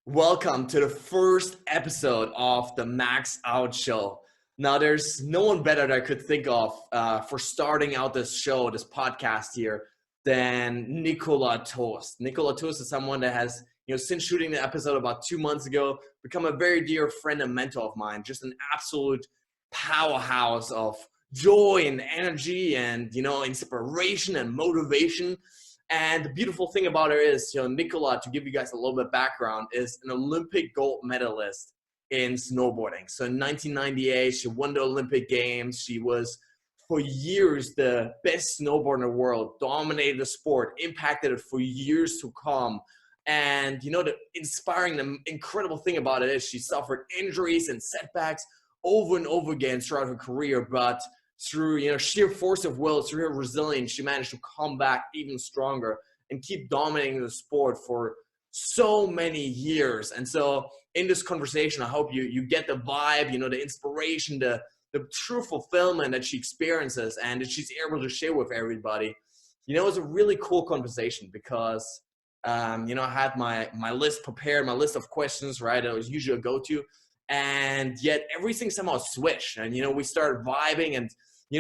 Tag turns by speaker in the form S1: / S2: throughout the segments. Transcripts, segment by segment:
S1: Welcome to the first episode of the Max Out Show. Now, there's no one better that I could think of for starting out this show, this podcast here, than Nicola Thost. Nicola Thost is someone that has, since shooting the episode about 2 months ago, become a very dear friend and mentor of mine. Just an absolute powerhouse of joy and energy and, inspiration and motivation. And the beautiful thing about her is, Nicola, to give you guys a little bit of background, is an Olympic gold medalist in snowboarding. So in 1998, she won the Olympic Games. She was, for years, the best snowboarder in the world, dominated the sport, impacted it for years to come. And, the inspiring, the incredible thing about it is she suffered injuries and setbacks over and over again throughout her career, but through sheer force of will, through her resilience, she managed to come back even stronger and keep dominating the sport for so many years. And so in this conversation, I hope you get the vibe, the inspiration, the true fulfillment that she experiences and that she's able to share with everybody. It's a really cool conversation because I had my list prepared, my list of questions, right? It was usually a go-to. And yet everything somehow switched. And, we started vibing and,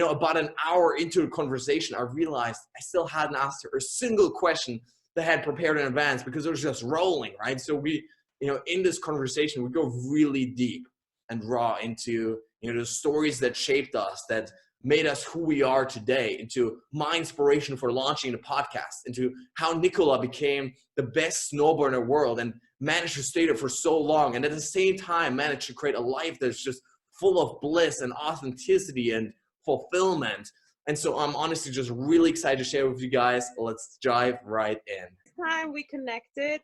S1: about an hour into the conversation, I realized I still hadn't asked her a single question that I had prepared in advance because it was just rolling, right? So we, in this conversation, we go really deep and raw into, the stories that shaped us, that made us who we are today, into my inspiration for launching the podcast, into how Nicola became the best snowboarder in the world and managed to stay there for so long. And at the same time, managed to create a life that's just full of bliss and authenticity and fulfillment. And so I'm honestly just really excited to share with you guys. Let's dive right in.
S2: Time we connected,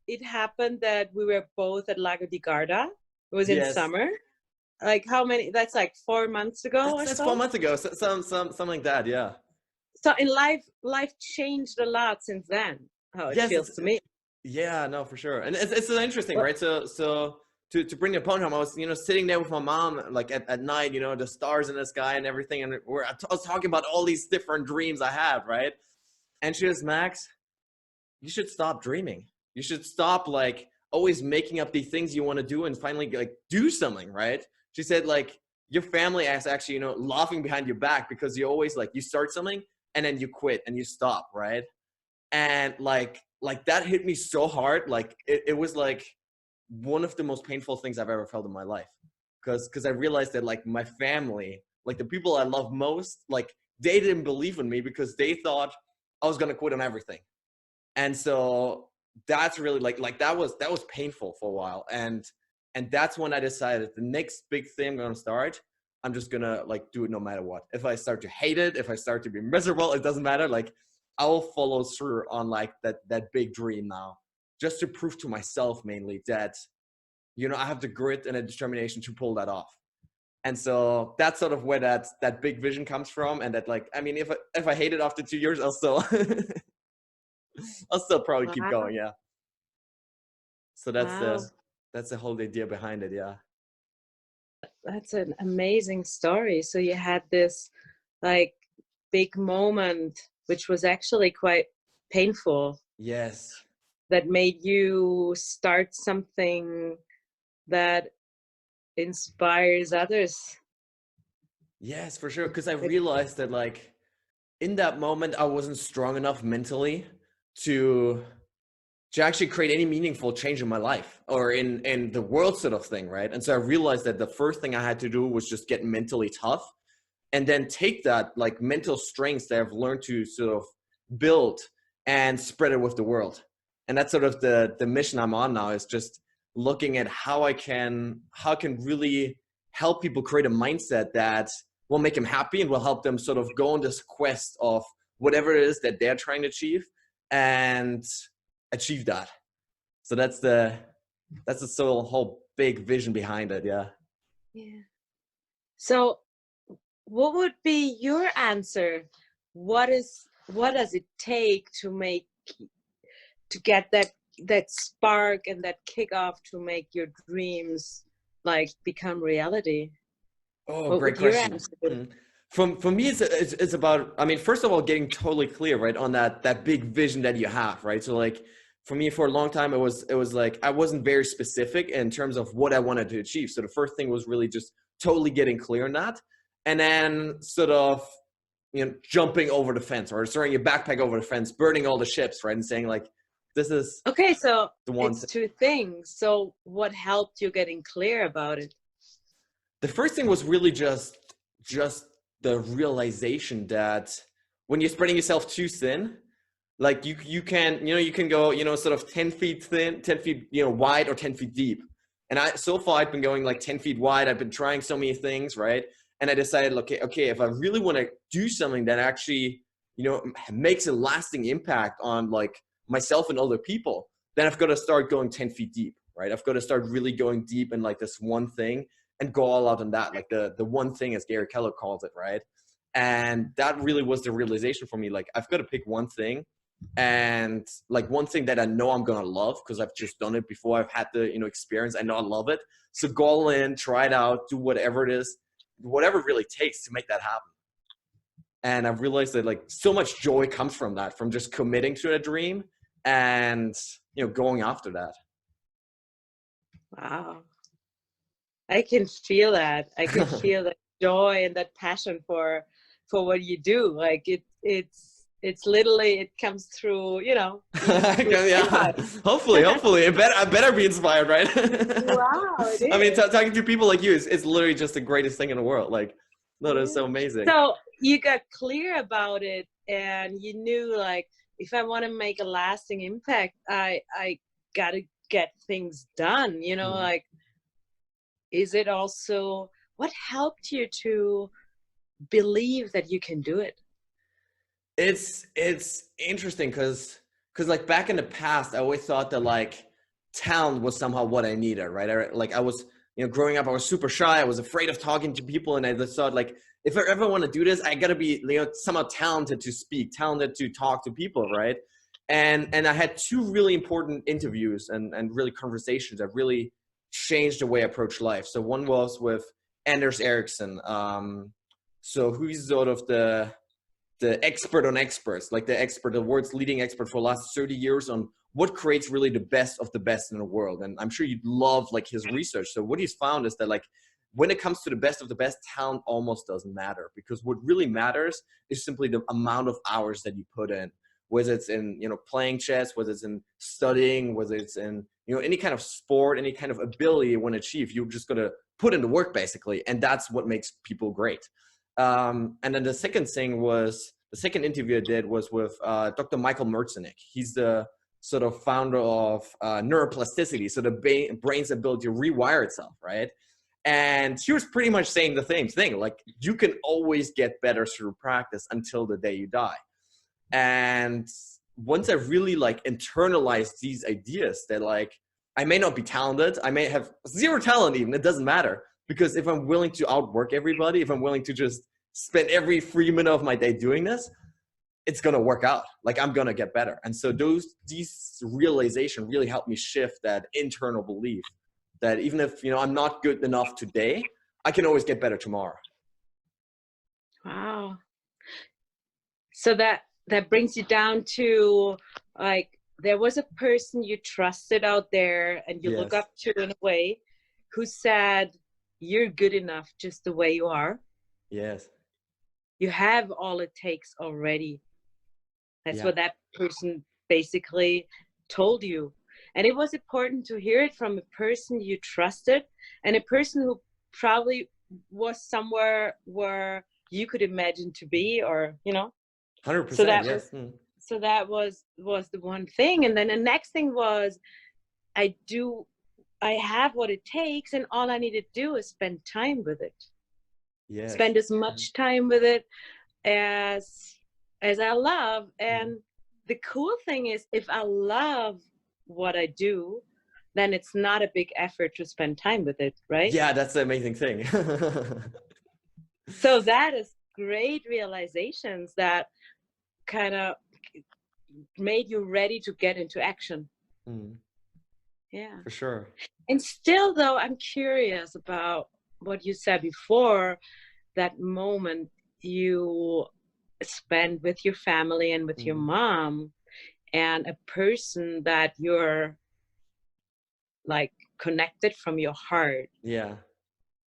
S2: it happened that we were both at Lago di Garda. It was in summer. How many? That's 4 months ago.
S1: That's 4 months ago. Something like that. Yeah.
S2: So in life changed a lot since then. How it feels to me.
S1: Yeah, no, for sure. And it's interesting, right? So to bring the point home, I was, sitting there with my mom, at night, the stars in the sky and everything. And I was talking about all these different dreams I had, right? And she was, Max, you should stop dreaming. You should stop always making up the things you want to do and finally do something, right? She said, your family is actually, laughing behind your back because you always you start something and then you quit and you stop, right? And that hit me so hard. It was one of the most painful things I've ever felt in my life. Because I realized that my family, the people I love most, they didn't believe in me because they thought I was going to quit on everything. And so that's really that was painful for a while. And that's when I decided the next big thing I'm going to start, I'm just going to do it no matter what. If I start to hate it, if I start to be miserable, it doesn't matter. I'll follow through on that big dream now, just to prove to myself mainly that, I have the grit and the determination to pull that off. And so that's sort of where that big vision comes from. And that if I hate it after 2 years, I'll still, I'll still probably keep going. Yeah. So that's the whole idea behind it. Yeah.
S2: That's an amazing story. So you had this big moment, which was actually quite painful.
S1: Yes.
S2: That made you start something that inspires others.
S1: Yes, for sure. Because I realized that in that moment, I wasn't strong enough mentally to actually create any meaningful change in my life or in the world sort of thing, right? And so I realized that the first thing I had to do was just get mentally tough and then take that mental strengths that I've learned to sort of build and spread it with the world. And that's sort of the mission I'm on now, is just looking at how I can really help people create a mindset that will make them happy and will help them sort of go on this quest of whatever it is that they're trying to achieve and achieve that. So that's the whole big vision behind it. Yeah.
S2: Yeah. So what would be your answer? What does it take to get that spark and that kick off to make your dreams become reality?
S1: Oh, great question. For me, it's about, first of all, getting totally clear, right, on that big vision that you have, right? So for me, for a long time, it was like I wasn't very specific in terms of what I wanted to achieve. So the first thing was really just totally getting clear on that, and then sort of, you know, jumping over the fence or throwing your backpack over the fence, burning all the ships, right, and saying like, this is
S2: Okay, so
S1: the one.
S2: it's two things. So what helped you getting clear about it?
S1: The first thing was really just the realization that when you're spreading yourself too thin, like you can, you know, you can go, you know, sort of 10 feet thin, 10 feet, you know, wide, or 10 feet deep. And so far I've been going like 10 feet wide. I've been trying so many things, right? And I decided, okay, if I really want to do something that actually, you know, makes a lasting impact on like myself and other people, then I've got to start going 10 feet deep, right? I've got to start really going deep in like this one thing and go all out on that, like the one thing, as Gary Keller calls it, right? And that really was the realization for me. Like, I've got to pick one thing, and like one thing that I know I'm gonna love because I've just done it before. I've had the, you know, experience. I know I love it. So go all in, try it out, do whatever it is, whatever it really takes to make that happen. And I've realized that like so much joy comes from that, from just committing to a dream and, you know, going after that.
S2: Wow. I can feel that. I can feel that joy and that passion for what you do. Like it's literally, it comes through, you know.
S1: Yeah. Hopefully, I better be inspired, right?
S2: Wow, it is.
S1: I mean, talking to people like you is literally just the greatest thing in the world. Like, no, that's so amazing.
S2: So you got clear about it, and you knew like, if I want to make a lasting impact, I gotta get things done. You know, like, is it also what helped you to believe that you can do it?
S1: It's interesting because like back in the past, I always thought that like talent was somehow what I needed, right? Like I was, you know, growing up, I was super shy. I was afraid of talking to people, and I just thought like, if I ever want to do this, I gotta be, you know, somehow talented to speak, talented to talk to people, right? And I had two really important interviews and really conversations that really changed the way I approach life. So one was with Anders Ericsson. So who's sort of the expert on experts, like the world's leading expert for the last 30 years on what creates really the best of the best in the world. And I'm sure you'd love like his research. So what he's found is that like, when it comes to the best of the best, talent almost doesn't matter, because what really matters is simply the amount of hours that you put in, whether it's in, you know, playing chess, whether it's in studying, whether it's in, you know, any kind of sport, any kind of ability you want to achieve. You're just going to put in the work basically. And that's what makes people great. And then the second interview I did was with Dr. Michael Merzenich. He's the sort of founder of neuroplasticity, so the brain's ability to rewire itself, right? And he was pretty much saying the same thing, like, you can always get better through practice until the day you die. And once I really like internalized these ideas that like, I may not be talented, I may have zero talent even, it doesn't matter. Because if I'm willing to outwork everybody, if I'm willing to just spend every free minute of my day doing this, it's going to work out. Like, I'm going to get better. And so these realization really helped me shift that internal belief that even if, you know, I'm not good enough today, I can always get better tomorrow.
S2: Wow. So that brings you down to like, there was a person you trusted out there and you look up to in a way, who said, you're good enough just the way you are.
S1: Yes.
S2: You have all it takes already. That's what that person basically told you. And it was important to hear it from a person you trusted, and a person who probably was somewhere where you could imagine to be, or, you know.
S1: 100%.
S2: So that
S1: yes.
S2: So that was the one thing. And then the next thing was, I have what it takes, and all I need to do is spend time with it. Yes. Spend as much time with it as I love. And the cool thing is, if I love what I do, then it's not a big effort to spend time with it, right?
S1: Yeah, that's the amazing thing.
S2: So that is great realizations that kind of made you ready to get into action. Yeah,
S1: for sure.
S2: And still though, I'm curious about what you said before, that moment you spent with your family and with your mom, and a person that you're like connected from your heart,
S1: Yeah,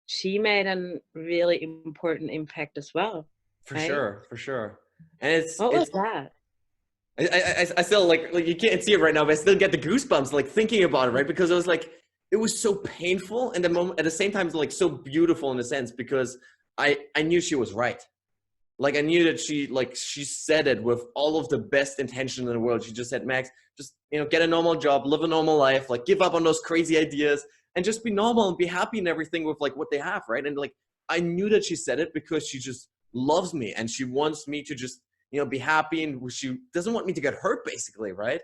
S2: she made a really important impact as well,
S1: for
S2: right?
S1: sure, for sure. And it's
S2: What was
S1: it's
S2: that?
S1: I still like you can't see it right now, but I still get the goosebumps like thinking about it, right? Because it was so painful, and the moment at the same time like so beautiful in a sense, because I knew she was right. Like I knew that she said it with all of the best intention in the world. She just said, Max, just get a normal job, live a normal life, like give up on those crazy ideas, and just be normal and be happy and everything with like what they have, right? And like I knew that she said it because she just loves me and she wants me to just be happy, and she doesn't want me to get hurt, basically, right?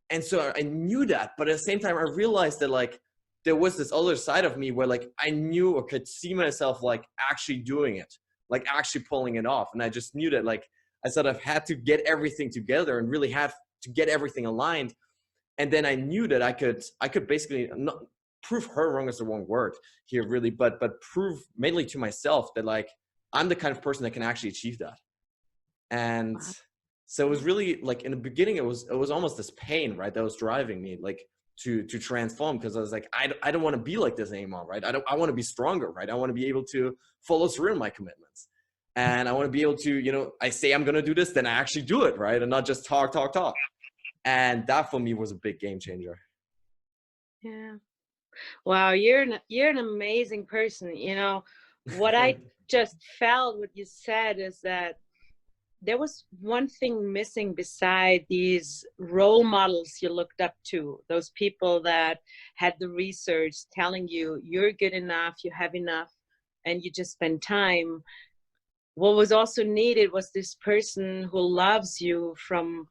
S1: And so I knew that, but at the same time, I realized that like there was this other side of me where like I knew or could see myself like actually doing it, like actually pulling it off. And I just knew that like I sort of had to get everything together and really had to get everything aligned. And then I knew that I could basically not prove her wrong is the wrong word here really, but prove mainly to myself that like I'm the kind of person that can actually achieve that. And
S2: Wow.
S1: so it was really like in the beginning it was almost this pain, right, that was driving me like to transform, because I was like I don't want to be like this anymore, right? I want to be stronger, right? I want to be able to follow through on my commitments, and I want to be able to I say I'm going to do this, then I actually do it, right? And not just talk. And that for me was a big game changer.
S2: Yeah. Wow, you're an amazing person. What I just felt what you said is that there was one thing missing beside these role models you looked up to, those people that had the research telling you you're good enough, you have enough, and you just spend time. What was also needed was this person who loves you from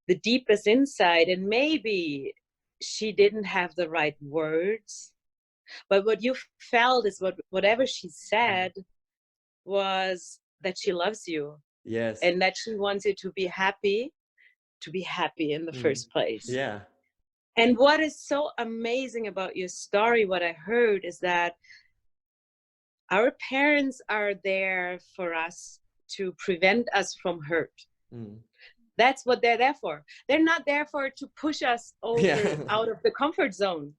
S2: the deepest inside. And maybe she didn't have the right words, but what you felt is whatever she said was that she loves you
S1: Yes.
S2: and that she wants you to be happy in the
S1: Mm.
S2: first place.
S1: Yeah.
S2: And what is so amazing about your story, what I heard, is that our parents are there for us to prevent us from hurt.
S1: Mm.
S2: That's what they're there for. They're not there for to push us over
S1: Yeah.
S2: out of the comfort zone.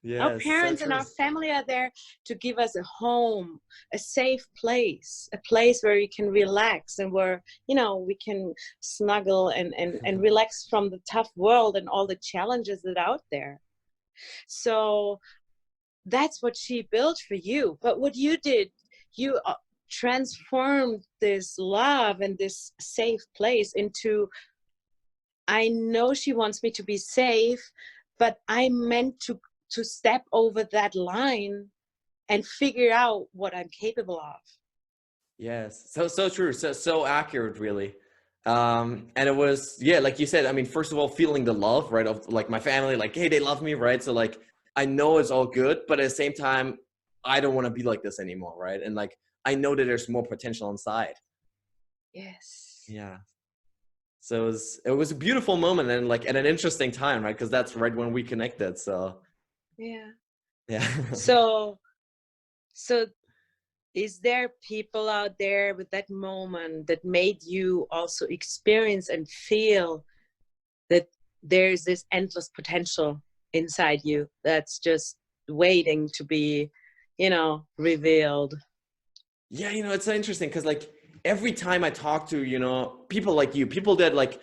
S2: Our
S1: Yes, so
S2: parents and
S1: true.
S2: our family are there to give us a home, a safe place, a place where we can relax and where, we can snuggle and relax from the tough world and all the challenges that are out there. So that's what she built for you. But what you did, you transformed this love and this safe place into, I know she wants me to be safe, but I'm meant to step over that line and figure out what I'm capable of.
S1: Yes, so true, so accurate, really. And it was, yeah, like you said. I mean, first of all, feeling the love, right, of like my family, like, hey, they love me, right? So like, I know it's all good, but at the same time, I don't want to be like this anymore, right? And like, I know that there's more potential inside.
S2: Yes.
S1: Yeah. So it was a beautiful moment, and like at an interesting time, right? Because that's right when we connected. So
S2: Yeah.
S1: yeah.
S2: So is there people out there with that moment that made you also experience and feel that there's this endless potential inside you that's just waiting to be, revealed?
S1: Yeah, it's so interesting because like every time I talk to, people like you, people that like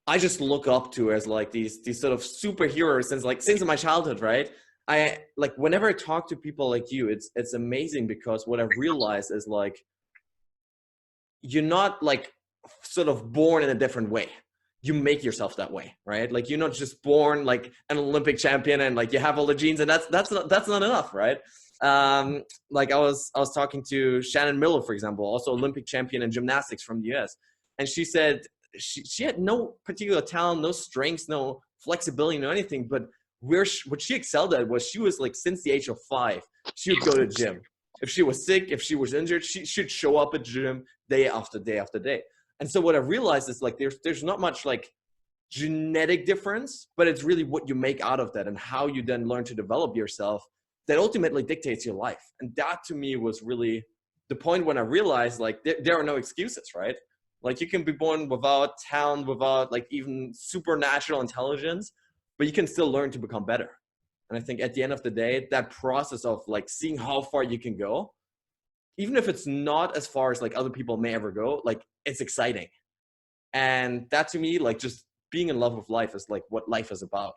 S1: I just look up to as like these sort of superheroes since my childhood, right? I like whenever I talk to people like you, it's amazing because what I've realized is like you're not like sort of born in a different way. You make yourself that way, right? Like you're not just born like an Olympic champion and like you have all the genes, and that's not enough, right? Like I was talking to Shannon Miller, for example, also Olympic champion in gymnastics from the US, and she said she had no particular talent, no strengths, no flexibility, no anything, but what she excelled at was she was like since the age of 5, she would go to the gym. If she was sick, if she was injured, she should show up at gym day after day after day. And so what I realized is like there's not much like genetic difference, but it's really what you make out of that and how you then learn to develop yourself that ultimately dictates your life. And that to me was really the point when I realized like there are no excuses, right? Like you can be born without talent, without like even supernatural intelligence, but you can still learn to become better. And I think at the end of the day, that process of like seeing how far you can go, even if it's not as far as like other people may ever go, like it's exciting. And that to me, like just being in love with life is like what life is about.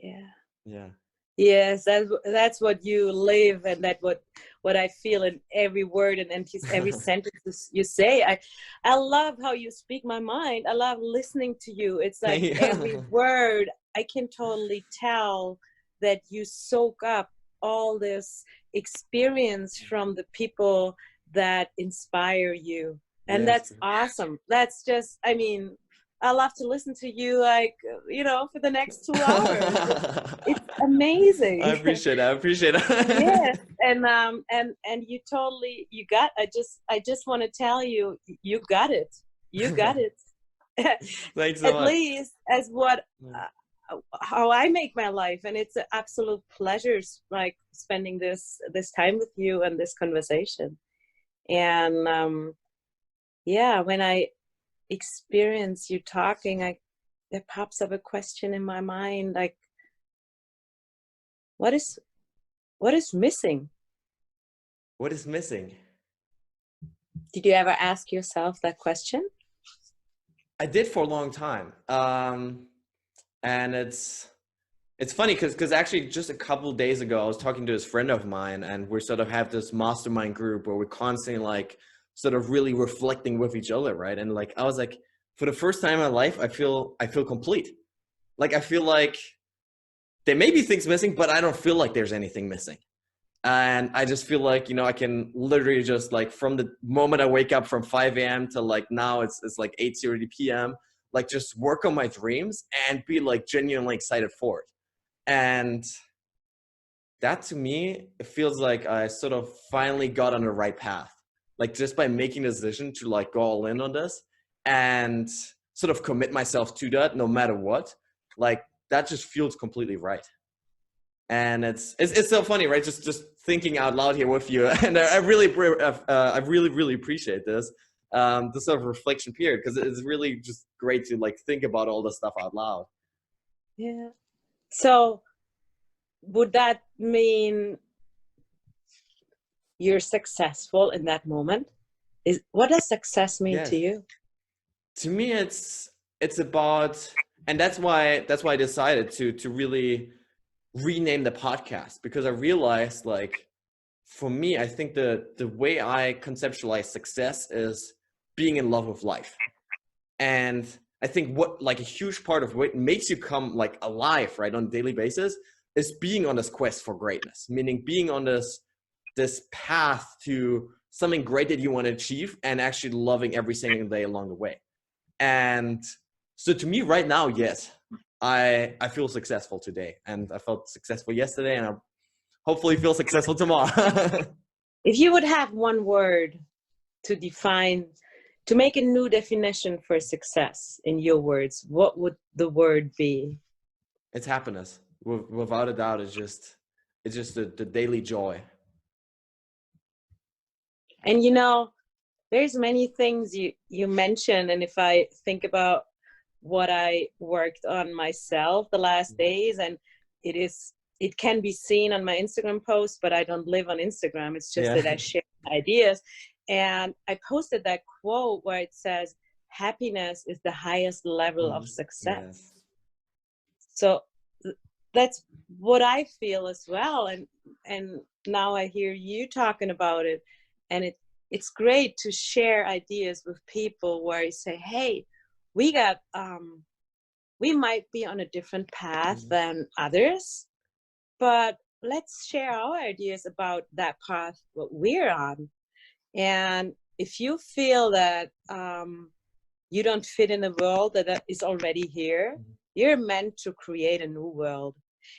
S2: Yeah.
S1: Yeah.
S2: Yes, that's what you live, and that what I feel in every word and every sentence you say. I love how you speak my mind. I love listening to you. It's like every word I can totally tell that you soak up all this experience from the people that inspire you, and
S1: Yes.
S2: that's awesome. That's just, I mean, I love to listen to you, like, for the next 2 hours. It's
S1: I
S2: amazing.
S1: appreciate it. I appreciate it.
S2: Yes, and you totally, you got. I just want to tell you, you got it. You got it.
S1: Thanks so
S2: At
S1: much.
S2: least as what how I make my life, and it's an absolute pleasure, like spending this time with you and this conversation. And yeah, when I experience you talking, there pops up a question in my mind, like, what is missing?
S1: What is missing?
S2: Did you ever ask yourself that question?
S1: I did for a long time. And it's funny because actually just a couple of days ago, I was talking to this friend of mine, and we sort of have this mastermind group where we're constantly like sort of really reflecting with each other, right? And like I was like, for the first time in my life, I feel complete. Like I feel like there may be things missing, but I don't feel like there's anything missing. And I just feel like, I can literally just like from the moment I wake up from 5 a.m. to like now it's like 8:30 p.m., like just work on my dreams and be like genuinely excited for it. And that to me, it feels like I sort of finally got on the right path. Like just by making the decision to like go all in on this and sort of commit myself to that no matter what, like that just feels completely right. And it's so funny, right? Just thinking out loud here with you, and I really appreciate this sort of reflection period, because it's really just great to like think about all this stuff out loud.
S2: Yeah. So would that mean you're successful in that moment? What does success mean to you?
S1: To me, it's about, and that's why I decided to really rename the podcast, because I realized, like, for me, I think the way I conceptualize success is being in love with life. And I think what like a huge part of what makes you come like alive, right, on a daily basis is being on this quest for greatness, meaning being on this path to something great that you want to achieve and actually loving every single day along the way. And so to me right now, yes, I feel successful today, and I felt successful yesterday, and I hopefully feel successful tomorrow.
S2: If you would have one word to define, to make a new definition for success in your words, what would the word be?
S1: It's happiness. Without a doubt, it's just the daily joy.
S2: And there's many things you mentioned, and if I think about what I worked on myself the last days, and it can be seen on my Instagram post, but I don't live on Instagram. It's just that I share ideas. And I posted that quote where it says, happiness is the highest level of success.
S1: Yes.
S2: So that's what I feel as well. And now I hear you talking about it, and it's great to share ideas with people where you say, hey, we might be on a different path than others, but let's share our ideas about that path, what we're on. And if you feel that you don't fit in a world that is already here, you're meant to create a new world.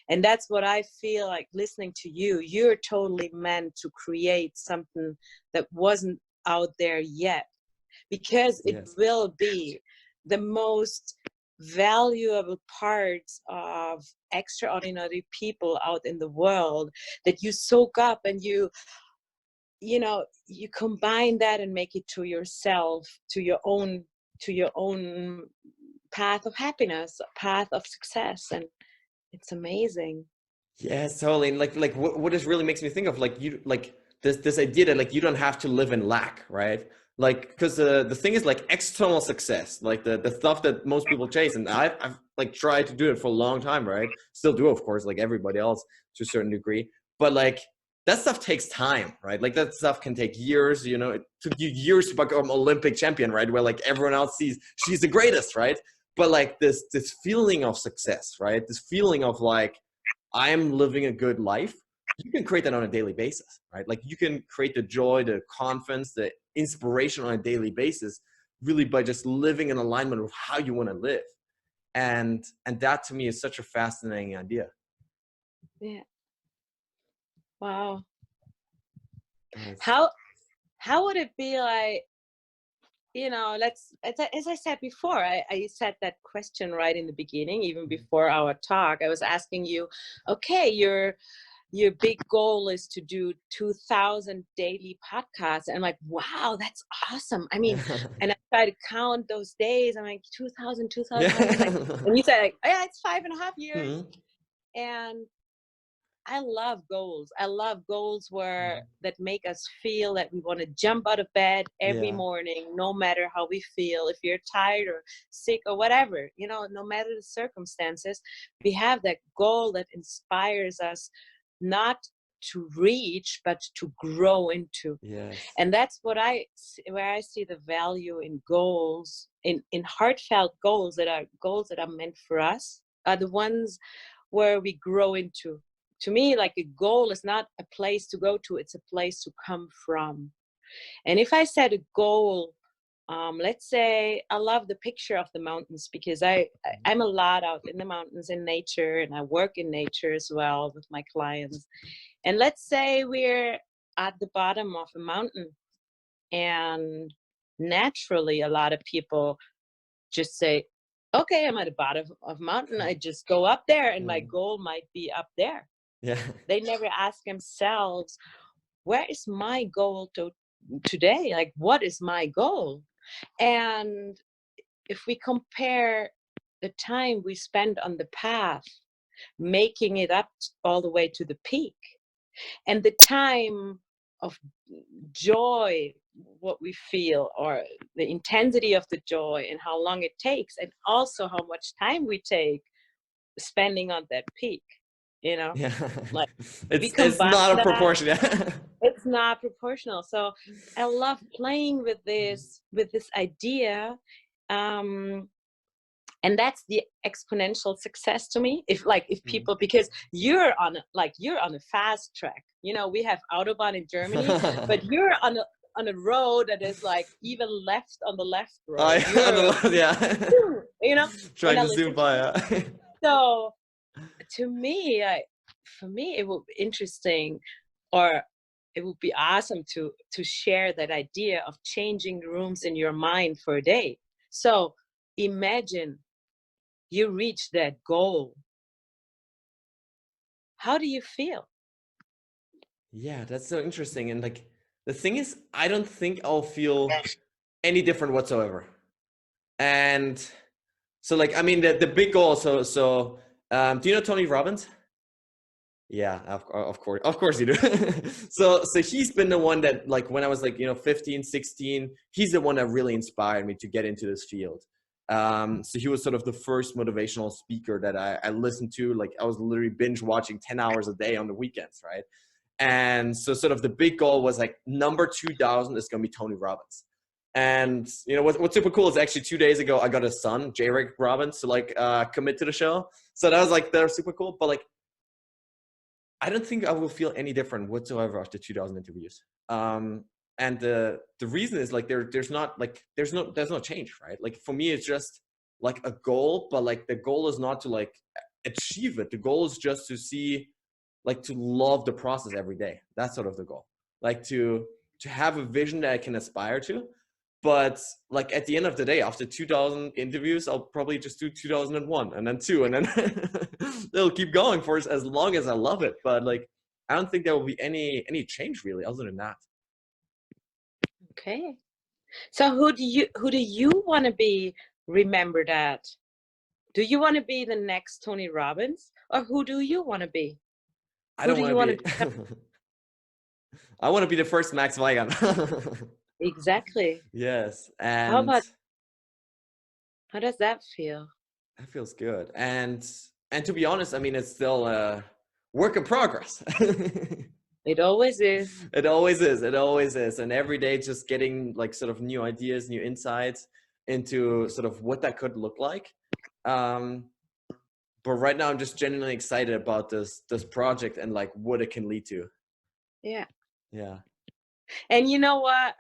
S2: And that's what I feel like listening to you. You're totally meant to create something that wasn't out there yet, because it will be the most valuable parts of extraordinary people out in the world that you soak up, and you you know, you combine that and make it to yourself, to your own path of happiness, path of success, and it's amazing.
S1: Yes, totally. And like what this really makes me think of, like, you like this idea that, like, you don't have to live in lack, right? Like, because the thing is, like, external success, like the stuff that most people chase, and I've like tried to do it for a long time, right? Still do, of course, like everybody else to a certain degree. But like, that stuff takes time, right? Like, that stuff can take years. You know, it took you years to become Olympic champion, right? Where like everyone else sees she's the greatest, right? But like this feeling of success, right? This feeling of like, I'm living a good life. You can create that on a daily basis, right? Like, you can create the joy, the confidence, the inspiration on a daily basis, really by just living in alignment with how you want to live. And that to me is such a fascinating idea.
S2: Yeah. Wow.
S1: Nice.
S2: How would it be like, you know, as I said before, I said that question right in the beginning, even before our talk. I was asking you, okay, your big goal is to do 2,000 daily podcasts. And I'm like, wow, that's awesome. I mean, and I try to count those days. I'm like, 2,000. Like, and you said, like, oh, yeah, it's 5.5 years.
S1: Mm-hmm.
S2: And I love goals. I love goals that make us feel that we want to jump out of bed every
S1: Yeah.
S2: morning, no matter how we feel. If you're tired or sick or whatever, you know, no matter the circumstances, we have that goal that inspires us not to reach, but to grow into.
S1: Yes.
S2: And that's where I see the value in goals, in heartfelt goals that are meant for us, are the ones where we grow into. To me, like, a goal is not a place to go to, it's a place to come from. And if I set a goal, let's say I love the picture of the mountains, because I'm a lot out in the mountains in nature, and I work in nature as well with my clients. And let's say we're at the bottom of a mountain, and naturally a lot of people just say, okay, I'm at the bottom of a mountain, I just go up there, and my goal might be up there.
S1: Yeah.
S2: They never ask themselves, where is my goal today? Like, what is my goal? And if we compare the time we spend on the path, making it up all the way to the peak, and the time of joy, what we feel, or the intensity of the joy, and how long it takes, and also how much time we take spending on that peak, you know,
S1: Yeah.
S2: like, we
S1: It's
S2: combine
S1: not a
S2: that.
S1: proportion. Yeah.
S2: It's not proportional. So I love playing with this idea, and that's the exponential success to me. If people, because you're on a fast track, you know, we have autobahn in Germany, but you're on a road that is like even left on the left road.
S1: Yeah.
S2: You know,
S1: Trying to zoom by. Yeah.
S2: so to me, for me, it would be interesting, or it would be awesome to share that idea of changing the rooms in your mind for a day. So imagine you reach that goal. How do you feel?
S1: Yeah, that's so interesting. And like, the thing is, I don't think I'll feel any different whatsoever. And so, like, I mean, the big goal. Do you know Tony Robbins? Yeah, of course you do. So he's been the one that, like, when I was like, 15, 16, he's the one that really inspired me to get into this field. So he was sort of the first motivational speaker that I listened to. Like, I was literally binge watching 10 hours a day on the weekends, right? And so sort of the big goal was like, number 2,000 is going to be Tony Robbins. And what's super cool is, actually 2 days ago, I got a son, J. Robbins, to like commit to the show. So that was like, they're super cool. But like, I don't think I will feel any different whatsoever after 2,000 interviews. And the reason is, like, there's no change, right? Like, for me, it's just like a goal, but like, the goal is not to like achieve it. The goal is just to see, like, to love the process every day. That's sort of the goal. Like, to have a vision that I can aspire to. But like, at the end of the day, after 2,000 interviews, I'll probably just do 2001 and then 2, and then they'll keep going for as long as I love it. But like, I don't think there will be any change really other than that.
S2: Okay. So who do you want to be remembered at? Do you want to be the next Tony Robbins, or who do you want to be?
S1: I
S2: Who
S1: don't
S2: do
S1: want
S2: you
S1: to
S2: want to
S1: be.
S2: become?
S1: I want to be the first Max Weigand.
S2: Exactly.
S1: Yes,
S2: How
S1: and
S2: about, how does that feel?
S1: that feels good. And to be honest, I mean, it's still a work in progress.
S2: It always is.
S1: It always is. It always is. And every day, just getting like sort of new ideas, new insights into sort of what that could look like. Um, but right now, I'm just genuinely excited about this project and like what it can lead to.
S2: Yeah.
S1: Yeah.
S2: And you know what?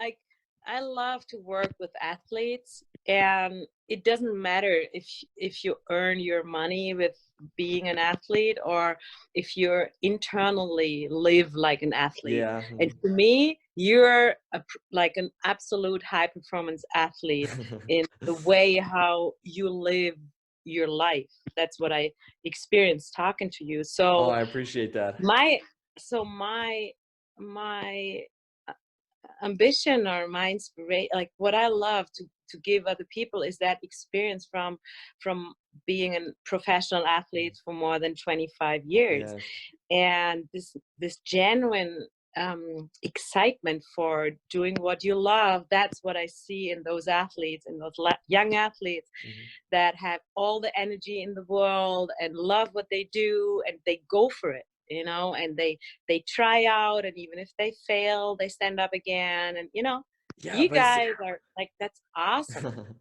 S2: I love to work with athletes, and it doesn't matter if you earn your money with being an athlete, or if you're internally live like an athlete.
S1: Yeah.
S2: And to me, you're like an absolute high performance athlete in the way how you live your life. That's what I experienced talking to you.
S1: Oh,
S2: So
S1: I appreciate that.
S2: my so my ambition or my inspiration, like what I love to give other people, is that experience from being a professional athlete for more than 25 years,
S1: Yes.
S2: and this genuine excitement for doing what you love. That's what I see in those athletes, in those young athletes
S1: Mhm.
S2: that have all the energy in the world and love what they do, and they go for it, and they try out, and even if they fail, they stand up again. And
S1: Yeah,
S2: you
S1: but it's,
S2: guys are like, that's awesome.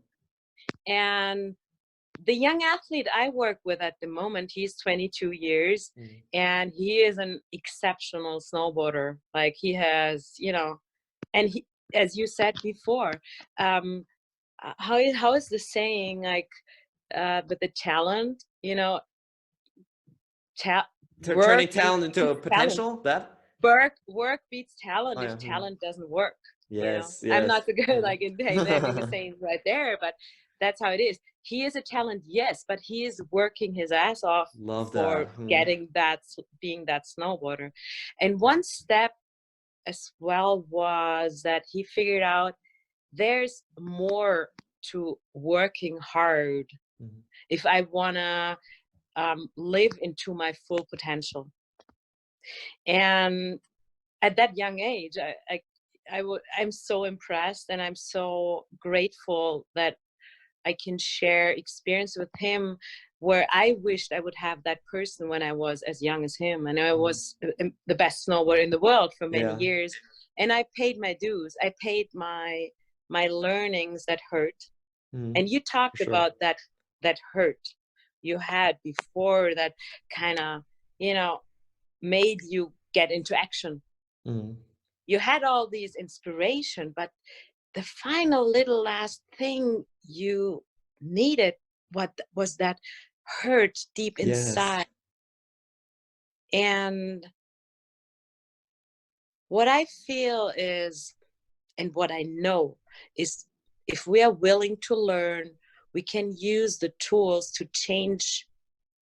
S2: And the young athlete I work with at the moment, he's 22 years,
S1: Mhm.
S2: and he is an exceptional snowboarder. Like, he has, and he, as you said before, how is the saying, like, with the talent, work
S1: Turning talent into a
S2: beats talent.
S1: potential, that?
S2: Work beats
S1: Oh,
S2: talent if
S1: yeah. Mhm.
S2: talent doesn't work.
S1: Yes,
S2: I'm
S1: yes.
S2: not so good like in naming the sayings right there, but that's how it is. He is a talent, yes, but he is working his ass off
S1: Love
S2: for
S1: that. Mhm.
S2: getting that, being that snowboarder. And one step as well was that he figured out there's more to working hard
S1: Mhm.
S2: if I want to live into my full potential. And at that young age, I'm so impressed, and I'm so grateful that I can share experience with him, where I wished I would have that person when I was as young as him. And I
S1: Mhm.
S2: was the best snowboarder in the world for many
S1: Yeah.
S2: years, and I paid my dues. I paid my learnings that hurt.
S1: Mhm.
S2: And you
S1: For
S2: talked
S1: sure.
S2: about that hurt you had before, that kind of, made you get into action.
S1: Mhm.
S2: You had all these inspiration, but the final little last thing you needed, what was that hurt deep
S1: Yes.
S2: inside. And what I feel is, and what I know is, if we are willing to learn, we can use the tools to change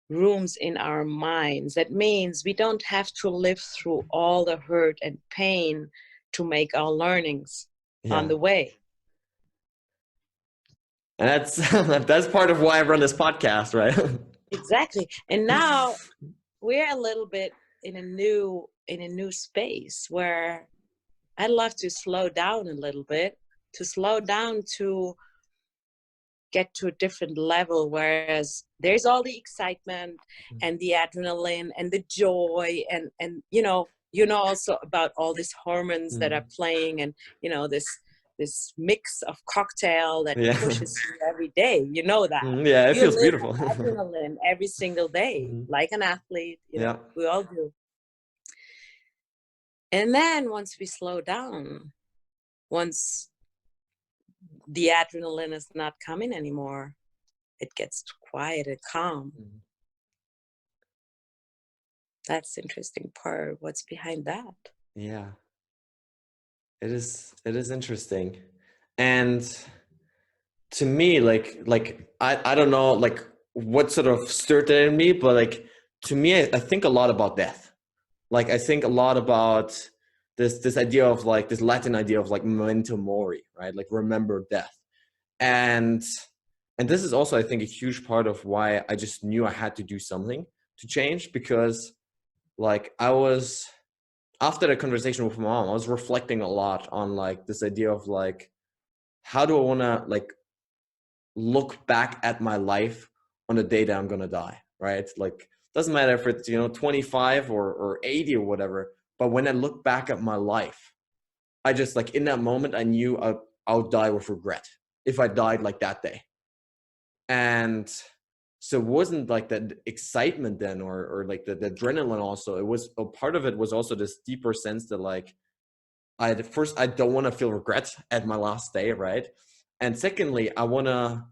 S2: rooms in our minds. That means we don't have to live through all the hurt and pain to make our learnings on
S1: Yeah.
S2: the way.
S1: And that's that's part of why I run this podcast, right?
S2: Exactly. And now we're a little bit in a new space where I'd love to slow down a little bit, to slow down, to get to a different level, whereas there's all the excitement and the adrenaline and the joy, and also about all these hormones that are
S1: Mhm.
S2: playing, and this mix of cocktail that
S1: Yeah.
S2: pushes you every day, that
S1: Mhm. Yeah, it
S2: you
S1: feels
S2: live
S1: beautiful.
S2: on adrenaline every single day,
S1: Mhm.
S2: like an athlete,
S1: Yeah.
S2: we all do. And then once we slow down, once the adrenaline is not coming anymore, it gets quiet and calm.
S1: Mhm.
S2: That's the interesting part. What's behind that?
S1: Yeah. It is interesting. And to me, I don't know like what sort of stirred that in me, but like to me, I think a lot about death. Like I think a lot about this idea of like this Latin idea of like memento mori, right? Like remember death. And this is also, I think, a huge part of why I just knew I had to do something to change, because like I was, after the conversation with my mom, I was reflecting a lot on like this idea of like, how do I want to like look back at my life on the day that I'm going to die, right? Like, doesn't matter if it's, 25 or 80 or whatever, but when I look back at my life, I just like, in that moment, I knew I would die with regret if I died like that day. And so it wasn't like that excitement then, or like the adrenaline. Also, it was a part of it was also this deeper sense that like, I don't want to feel regret at my last day, right? And secondly, I want to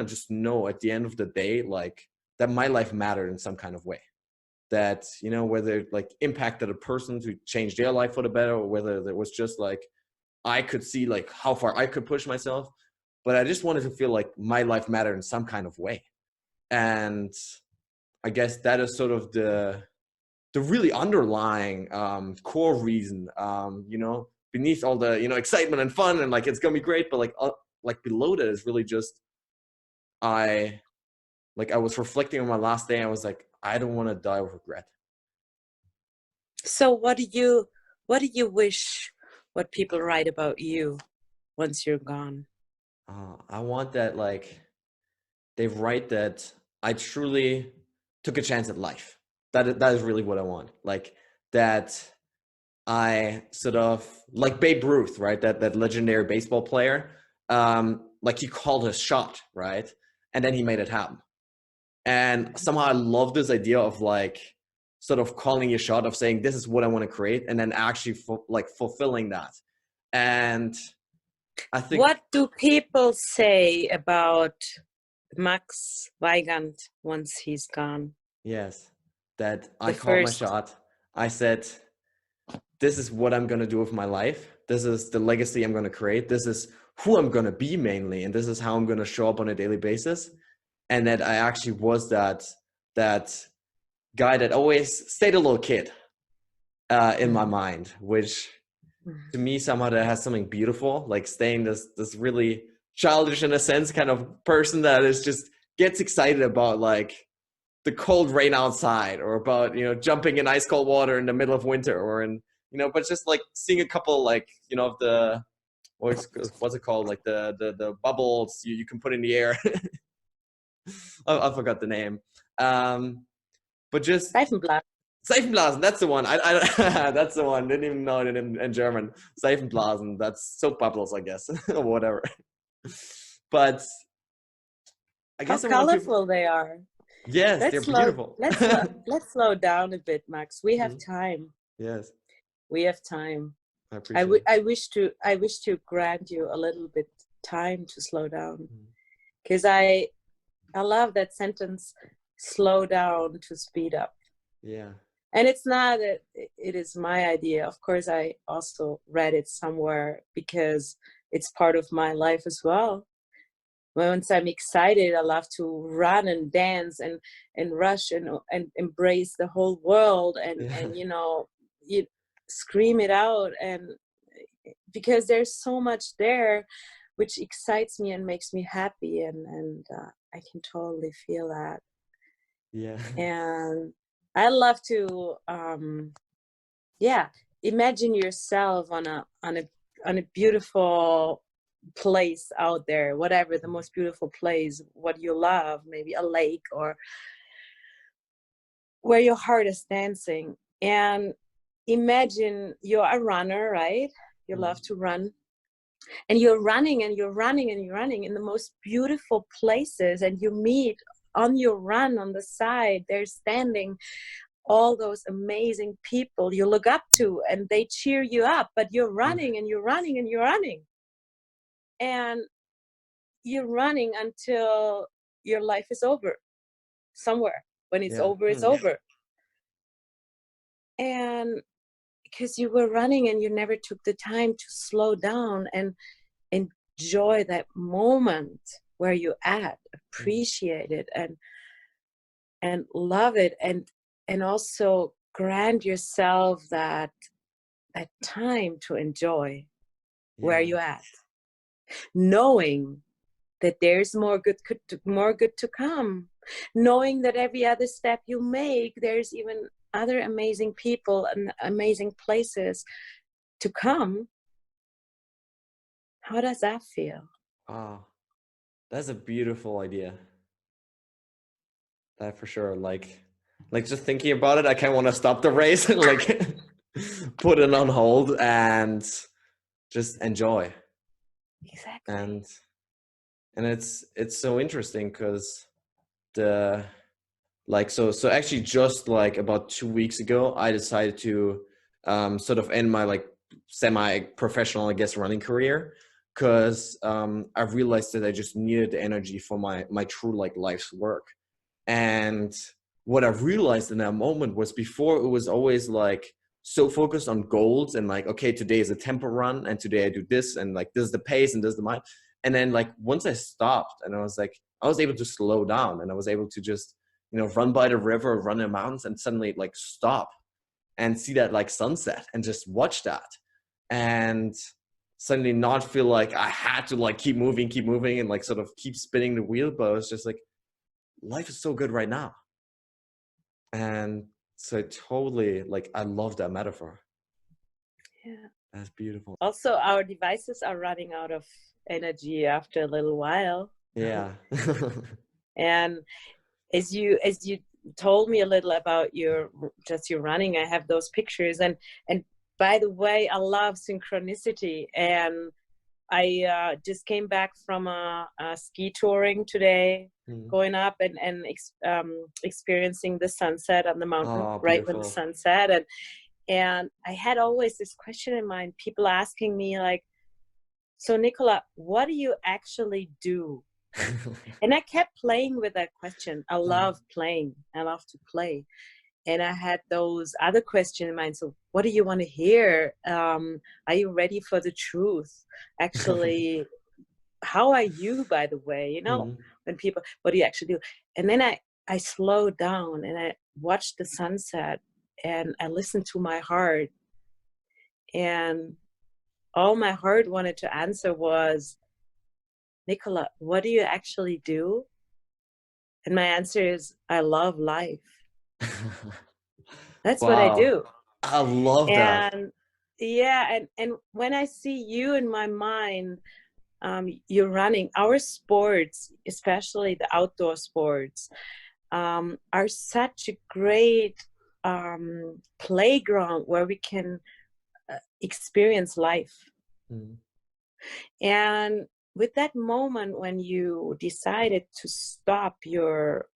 S1: just know at the end of the day, like, that my life mattered in some kind of way, that, whether it like impacted a person to change their life for the better, or whether it was just like, I could see like how far I could push myself, but I just wanted to feel like my life mattered in some kind of way. And I guess that is sort of the really underlying core reason, beneath all the, excitement and fun and like, it's going to be great. But like below that is really just, I was reflecting on my last day. And I was like, I don't want to die with regret.
S2: So what do you wish what people write about you once you're gone?
S1: I want that, like, they write that I truly took a chance at life. That is really what I want. Like, that I sort of, like Babe Ruth, right? That legendary baseball player. Like, he called his shot, right? And then he made it happen. And somehow I love this idea of like, sort of calling your shot, of saying, this is what I want to create, and then actually fulfilling that. And I think,
S2: what do people say about Max Weigand once he's gone?
S1: yes, that I
S2: The
S1: called my
S2: first.
S1: shot. I said, this is what I'm going to do with my life. This is the legacy I'm going to create. This is who I'm going to be mainly. And this is how I'm going to show up on a daily basis. And that I actually was that guy that always stayed a little kid in my mind, which to me somehow that has something beautiful, like staying this really childish in a sense kind of person that is just gets excited about like the cold rain outside, or about, jumping in ice cold water in the middle of winter, or in, but just like seeing a couple, like, of the, what's it called, like the bubbles you can put in the air. I forgot the name. But just
S2: Seifenblatt.
S1: Seifenblasen, that's the one. I that's the one. Didn't even know it in German. Seifenblasen, that's soap bubbles, I guess, or whatever. But I
S2: How
S1: guess I want
S2: colorful
S1: people.
S2: they are.
S1: Yes, they're beautiful.
S2: Let's slow down a bit, Max. We have
S1: Mhm.
S2: time.
S1: Yes,
S2: We have time.
S1: I appreciate it.
S2: I wish to grant you a little bit time to slow down, because I love that sentence, slow down to speed up.
S1: Yeah.
S2: And it's not that it is my idea. Of course, I also read it somewhere because it's part of my life as well. Once I'm excited, I love to run and dance and rush and embrace the whole world, and you scream it out, and because there's so much there which excites me and makes me happy, and I can totally feel that.
S1: Yeah.
S2: And I love to imagine yourself on a beautiful place out there, whatever the most beautiful place, what you love, maybe a lake or where your heart is dancing. And imagine you're a runner, right? You love to run, and you're running and you're running and you're running in the most beautiful places, and you meet on your run on the side, they're standing all those amazing people you look up to, and they cheer you up, but you're running and you're running and you're running, and you're running until your life is over somewhere. When it's
S1: Yeah.
S2: over, it's over. And because you were running and you never took the time to slow down and enjoy that moment where you at, appreciate it and love it, and also grant yourself that time to enjoy where
S1: Yeah.
S2: you're at, knowing that there's more good to come, knowing that every other step you make, there's even other amazing people and amazing places to come. How does that feel?
S1: Wow. That's a beautiful idea. That for sure. Like just thinking about it, I kind of want to stop the race and like put it on hold and just enjoy.
S2: Exactly.
S1: And it's so interesting because the so actually just like about 2 weeks ago, I decided to sort of end my like semi-professional, I guess, running career because I realized that I just needed the energy for my true like life's work. And what I realized in that moment was before it was always like so focused on goals and like, okay, today is a tempo run and today I do this and like this is the pace and this is the mind. And then like once I stopped and I was like, I was able to slow down and I was able to just, run by the river, run in the mountains and suddenly like stop and see that like sunset and just watch that. And suddenly not feel like I had to like keep moving and like sort of keep spinning the wheel, but I was just like, life is so good right now. And so totally like I love that metaphor.
S2: Yeah.
S1: That's beautiful.
S2: Also, our devices are running out of energy after a little while.
S1: Yeah.
S2: And as you told me a little about your running, I have those pictures. And by the way, I love synchronicity. And I just came back from a ski touring today, going up and experiencing the sunset on the mountain,
S1: Oh,
S2: right when the
S1: beautiful.
S2: sun set. And I had always this question in mind, people asking me like, so Nicola, what do you actually do? And I kept playing with that question. I love playing. I love to play. And I had those other questions in mind. So what do you want to hear? Are you ready for the truth? Actually, how are you, by the way? When people, what do you actually do? And then I slowed down and I watched the sunset and I listened to my heart. And all my heart wanted to answer was, Nicola, what do you actually do? And my answer is, I love life. That's what I
S1: Wow.
S2: do.
S1: I love that.
S2: And yeah, and when I see you in my mind, you're running. Our sports, especially the outdoor sports, are such a great playground where we can experience life. And with that moment when you decided to stop your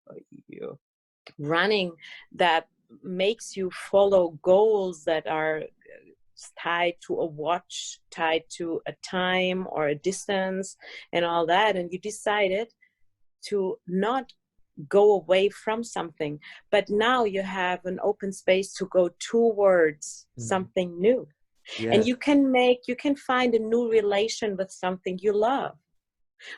S2: running, that makes you follow goals that are tied to a watch, tied to a time or a distance and all that, and you decided to not go away from something, but now you have an open space to go towards something new.
S1: Yes.
S2: And you can find a new relation with something you love,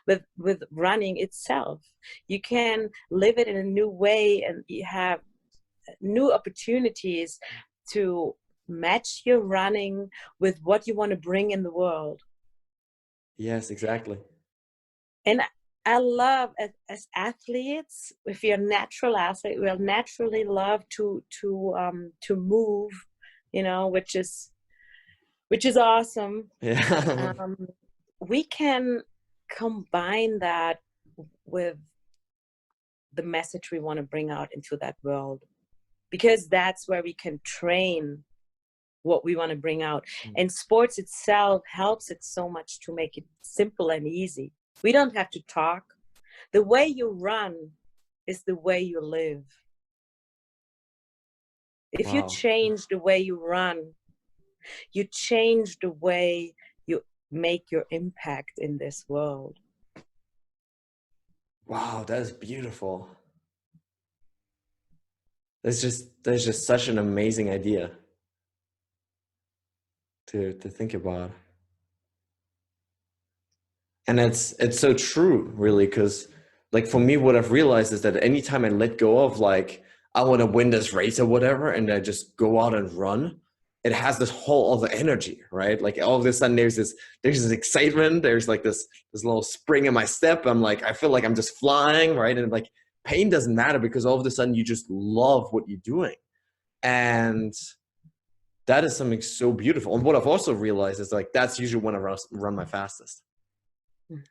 S2: with running itself. You can live it in a new way, and you have new opportunities to match your running with what you want to bring in the world.
S1: Yes, exactly.
S2: And I love, as athletes, if you're a natural athlete, we'll naturally love to move, which is awesome.
S1: Yeah.
S2: We can combine that with the message we want to bring out into that world, because that's where we can train what we want to bring out. And sports itself helps it so much to make it simple and easy. We don't have to talk. The way you run is the way you live. If you change the way you run, you change the way you make your impact in this world.
S1: Wow, that is beautiful. That's just such an amazing idea to think about. And it's so true, really, because like for me, what I've realized is that anytime I let go of like I want to win this race or whatever, and I just go out and run, it has this whole other energy, right? Like all of a sudden there's this excitement, there's like this little spring in my step. I'm like, I feel like I'm just flying, right? And like pain doesn't matter because all of a sudden you just love what you're doing. And that is something so beautiful. And what I've also realized is like, that's usually when I run my fastest.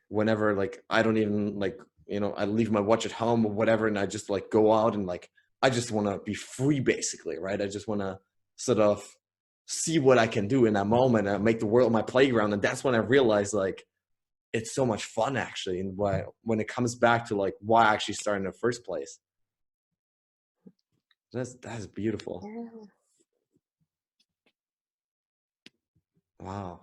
S1: Whenever like, I don't even like, you know, I leave my watch at home or whatever, and I just like go out and like, I just want to be free basically, right? I just want to sort of see what I can do in that moment and make the world my playground. And that's when I realized like, it's so much fun actually. And why, when it comes back to like why I actually started in the first place, that's beautiful.
S2: Yeah.
S1: Wow.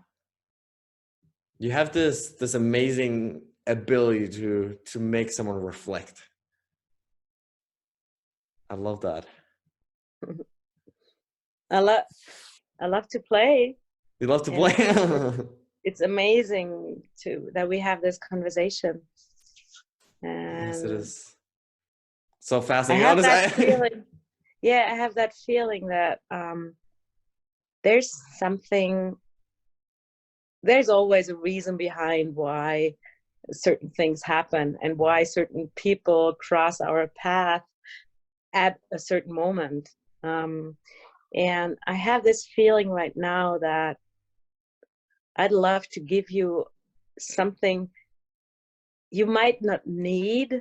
S1: You have this amazing ability to make someone reflect. I love that.
S2: I love to play.
S1: You love to play.
S2: It's amazing that we have this conversation. And
S1: yes, it is so fascinating.
S2: I have that feeling. Yeah, I have that feeling that there's always a reason behind why certain things happen and why certain people cross our path at a certain moment. And I have this feeling right now that I'd love to give you something you might not need,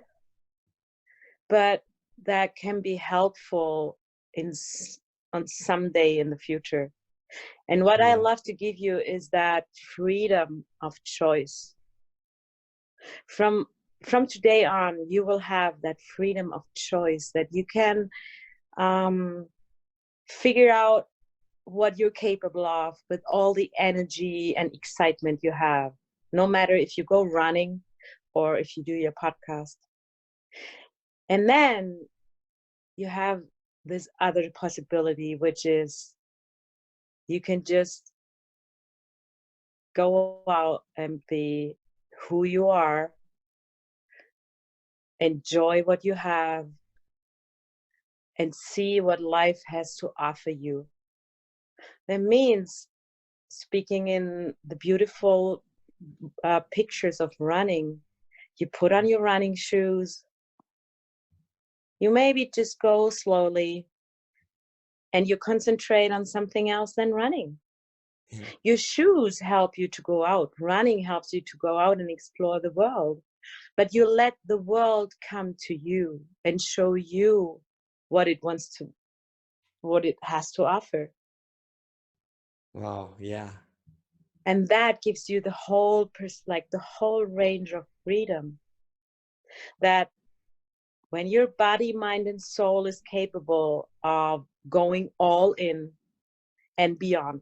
S2: but that can be helpful on some day in the future. And what I love to give you is that freedom of choice. From today on, you will have that freedom of choice that you can figure out what you're capable of with all the energy and excitement you have, no matter if you go running or if you do your podcast. And then you have this other possibility, which is you can just go out and be who you are, enjoy what you have, and see what life has to offer you. That means, speaking in the beautiful pictures of running, you put on your running shoes, you maybe just go slowly, and you concentrate on something else than running. Yeah. Your shoes help you to go out. Running helps you to go out and explore the world. But you let the world come to you and show you what it has to offer.
S1: Wow, yeah.
S2: And that gives you the whole range of freedom. That when your body, mind, and soul is capable of going all in and beyond,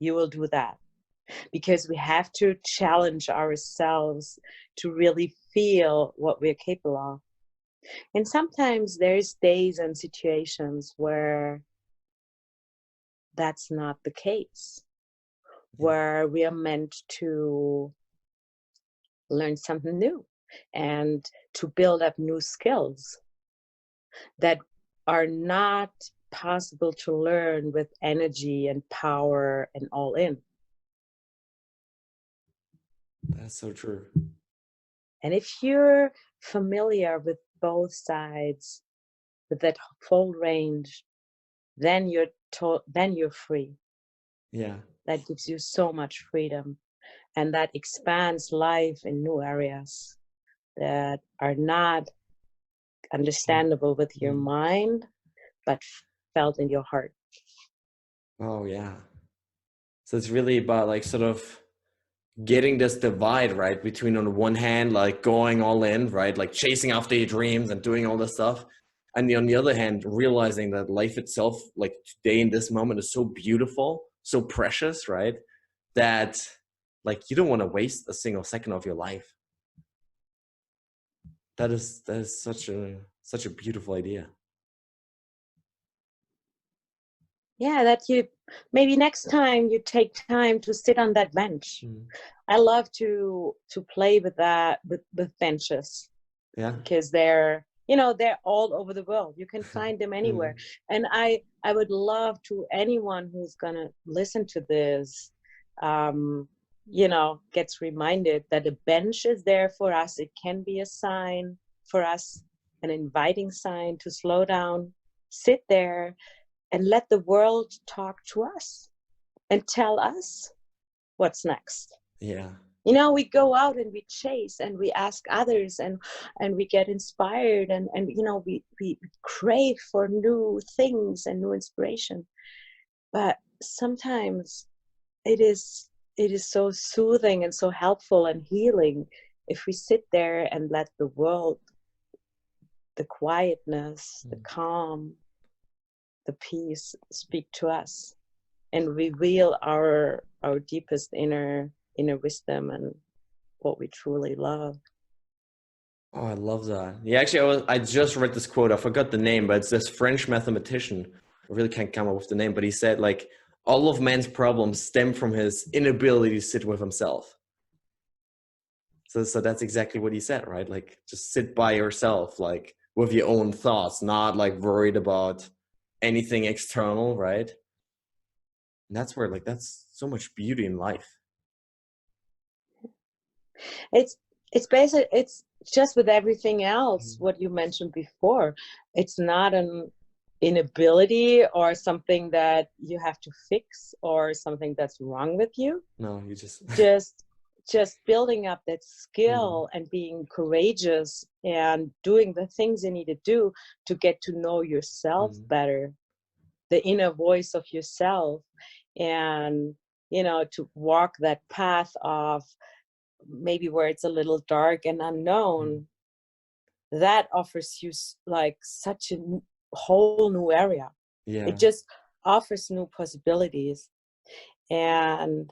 S2: you will do that. Because we have to challenge ourselves to really feel what we're capable of. And sometimes there's days and situations where that's not the case, where we are meant to learn something new and to build up new skills that are not possible to learn with energy and power and all in.
S1: That's so true.
S2: And if you're familiar with both sides, with that full range, then you're free.
S1: Yeah.
S2: That gives you so much freedom, and that expands life in new areas that are not understandable with your mind, but felt in your heart.
S1: Oh yeah. So it's really about like sort of getting this divide, right, between on the one hand like going all in, right, like chasing after your dreams and doing all this stuff, and on the other hand realizing that life itself, like today in this moment, is so beautiful, so precious, right, that like you don't want to waste a single second of your life. That is such a beautiful idea.
S2: Yeah, that you maybe next time you take time to sit on that bench. I love to play with that, with benches.
S1: Yeah,
S2: because they're You know, they're all over the world. You can find them anywhere. And I would love to anyone who's gonna listen to this, you know, gets reminded that a bench is there for us. It can be a sign for us, an inviting sign to slow down, sit there, and let the world talk to us and tell us what's next.
S1: Yeah.
S2: You know, we go out and we chase and we ask others, and we get inspired, and you know, we crave for new things and new inspiration. But sometimes it is so soothing and so helpful and healing if we sit there and let the world, the quietness, the calm, the peace speak to us and reveal our deepest inner wisdom and what we truly love.
S1: Oh, I love that. Yeah, actually, I just read this quote. I forgot the name, but it's this French mathematician. I really can't come up with the name, but he said, like, all of man's problems stem from his inability to sit with himself. So that's exactly what he said, right? Like, just sit by yourself, like, with your own thoughts, not like worried about anything external, right? And that's where, like, that's so much beauty in life.
S2: It's basically, it's just with everything else, what you mentioned before. It's not an inability or something that you have to fix or something that's wrong with you.
S1: No, you
S2: just building up that skill and being courageous and doing the things you need to do to get to know yourself better, the inner voice of yourself, and, you know, to walk that path of maybe where it's a little dark and unknown, that offers you like such a whole new area.
S1: Yeah.
S2: It just offers new possibilities. And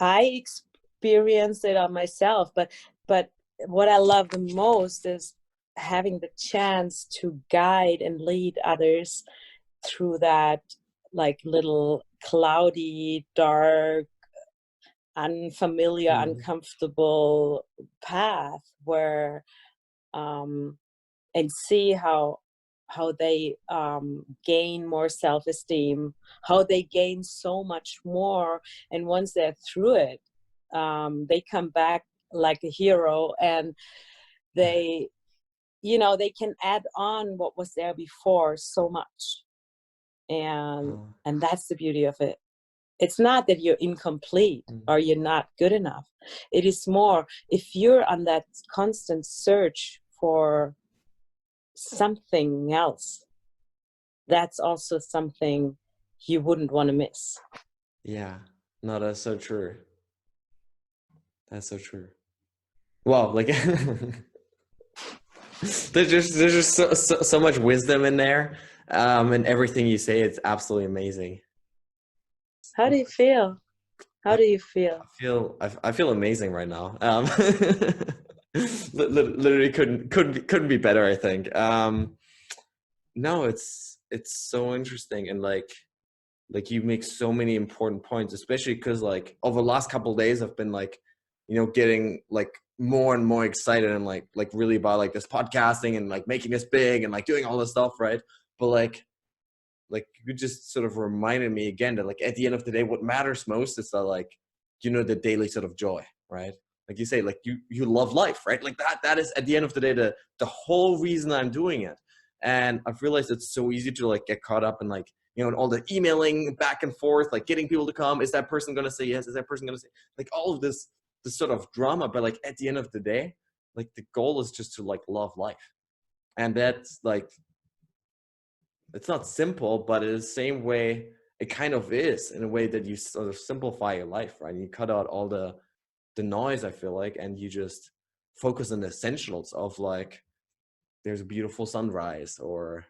S2: I experienced it on myself, but what I love the most is having the chance to guide and lead others through that like little cloudy, dark, unfamiliar, uncomfortable path where and see how they gain more self-esteem, how they gain so much more, and once they're through it, they come back like a hero, and they, you know, they can add on what was there before so much, and that's the beauty of it. It's not that you're incomplete or you're not good enough. It is more, if you're on that constant search for something else, that's also something you wouldn't want to miss.
S1: Yeah, no, that's so true. That's so true. Wow, like there's just so much wisdom in there, and everything you say, it's absolutely amazing.
S2: How do you feel? How do you feel?
S1: I feel amazing right now. Literally couldn't be better, I think. No, it's so interesting, and like you make so many important points, especially because like over the last couple of days I've been like, you know, getting like more and more excited and like really about like this podcasting and like making this big and like doing all this stuff, right? But like you just sort of reminded me again that like at the end of the day, what matters most is that like, you know, the daily sort of joy, right? Like you say, like you love life, right? Like that is at the end of the day the whole reason I'm doing it. And I've realized it's so easy to like get caught up in like, you know, in all the emailing back and forth, like getting people to come. Is that person gonna say yes? Is that person gonna say, like, all of this sort of drama? But like at the end of the day, like the goal is just to like love life. And that's like, it's not simple, but in the same way, it kind of is, in a way that you sort of simplify your life, right? You cut out all the noise, I feel like, and you just focus on the essentials of like, there's a beautiful sunrise, or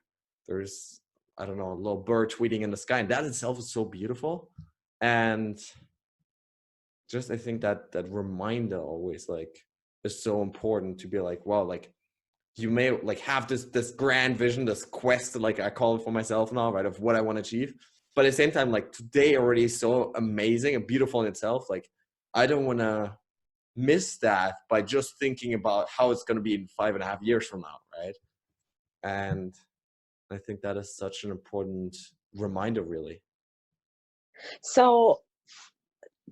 S1: there's, I don't know, a little bird tweeting in the sky, and that itself is so beautiful. And just, I think that reminder always like is so important, to be like, wow, like you may like have this grand vision, this quest, like I call it for myself now, right, of what I want to achieve. But at the same time, like today already is so amazing and beautiful in itself. Like I don't want to miss that by just thinking about how it's going to be in 5.5 years from now, right? And I think that is such an important reminder, really.
S2: So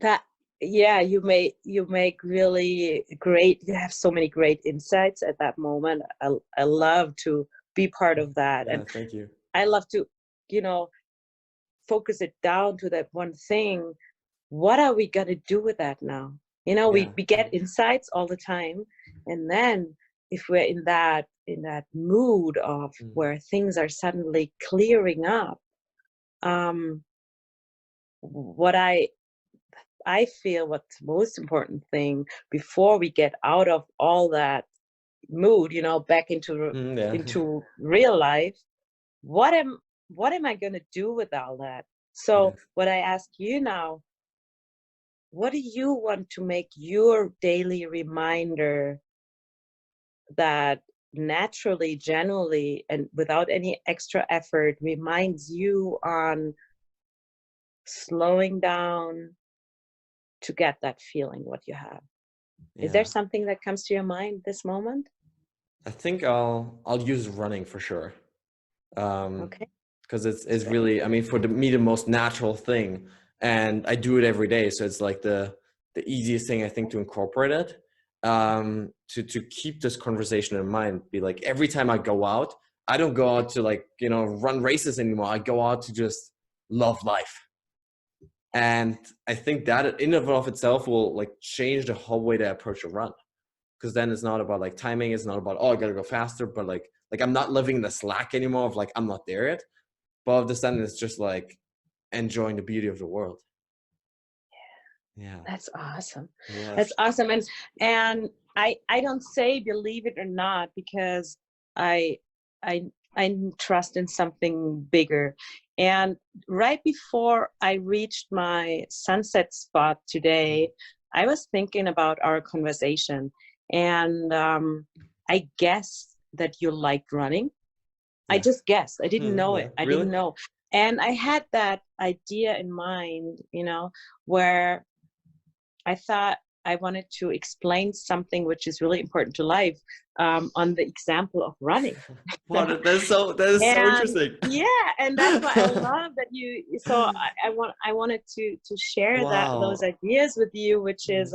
S2: that, yeah, you make really great, you have so many great insights at that moment. I love to be part of that.
S1: Yeah,
S2: And
S1: thank you.
S2: I love to, you know, focus it down to that one thing. What are we going to do with that now? You know,
S1: Yeah.
S2: we get insights all the time. And then if we're in that mood of where things are suddenly clearing up, what I feel what's the most important thing before we get out of all that mood, you know, back
S1: Yeah.
S2: into real life, what am I going to do with all that? So
S1: Yes.
S2: what I ask you now, what do you want to make your daily reminder that naturally, generally, and without any extra effort reminds you on slowing down to get that feeling what you have? Is there
S1: Yeah.
S2: something that comes to your mind this moment?
S1: I think I'll use running for sure.
S2: Okay,
S1: Because
S2: that's
S1: it's
S2: great.
S1: really, I mean, for me, the most natural thing, and I do it every day, so it's like the easiest thing I think to incorporate it. To keep this conversation in mind, be like every time I go out, I don't go out to like, you know, run races anymore. I go out to just love life. And I think that in and of itself will like change the whole way that I approach a run. Because then it's not about like timing, it's not about, oh, I gotta go faster, but like I'm not living in the slack anymore of like I'm not there yet. But all of a sudden it's just like enjoying the beauty of the world. Yeah.
S2: That's awesome. That's
S1: Yes.
S2: awesome. And I don't say believe it or not because I I I trust in something bigger. And right before I reached my sunset spot today, I was thinking about our conversation, and I guessed that you liked running. I
S1: Yes.
S2: just guessed. I didn't know
S1: Yeah.
S2: it. I
S1: Really?
S2: didn't know. And I had that idea in mind, you know, where I thought I wanted to explain something which is really important to life, on the example of running.
S1: Wow, that is so
S2: And
S1: interesting.
S2: yeah, and that's why I love that you. So I wanted to share those
S1: Wow.
S2: ideas with you, which is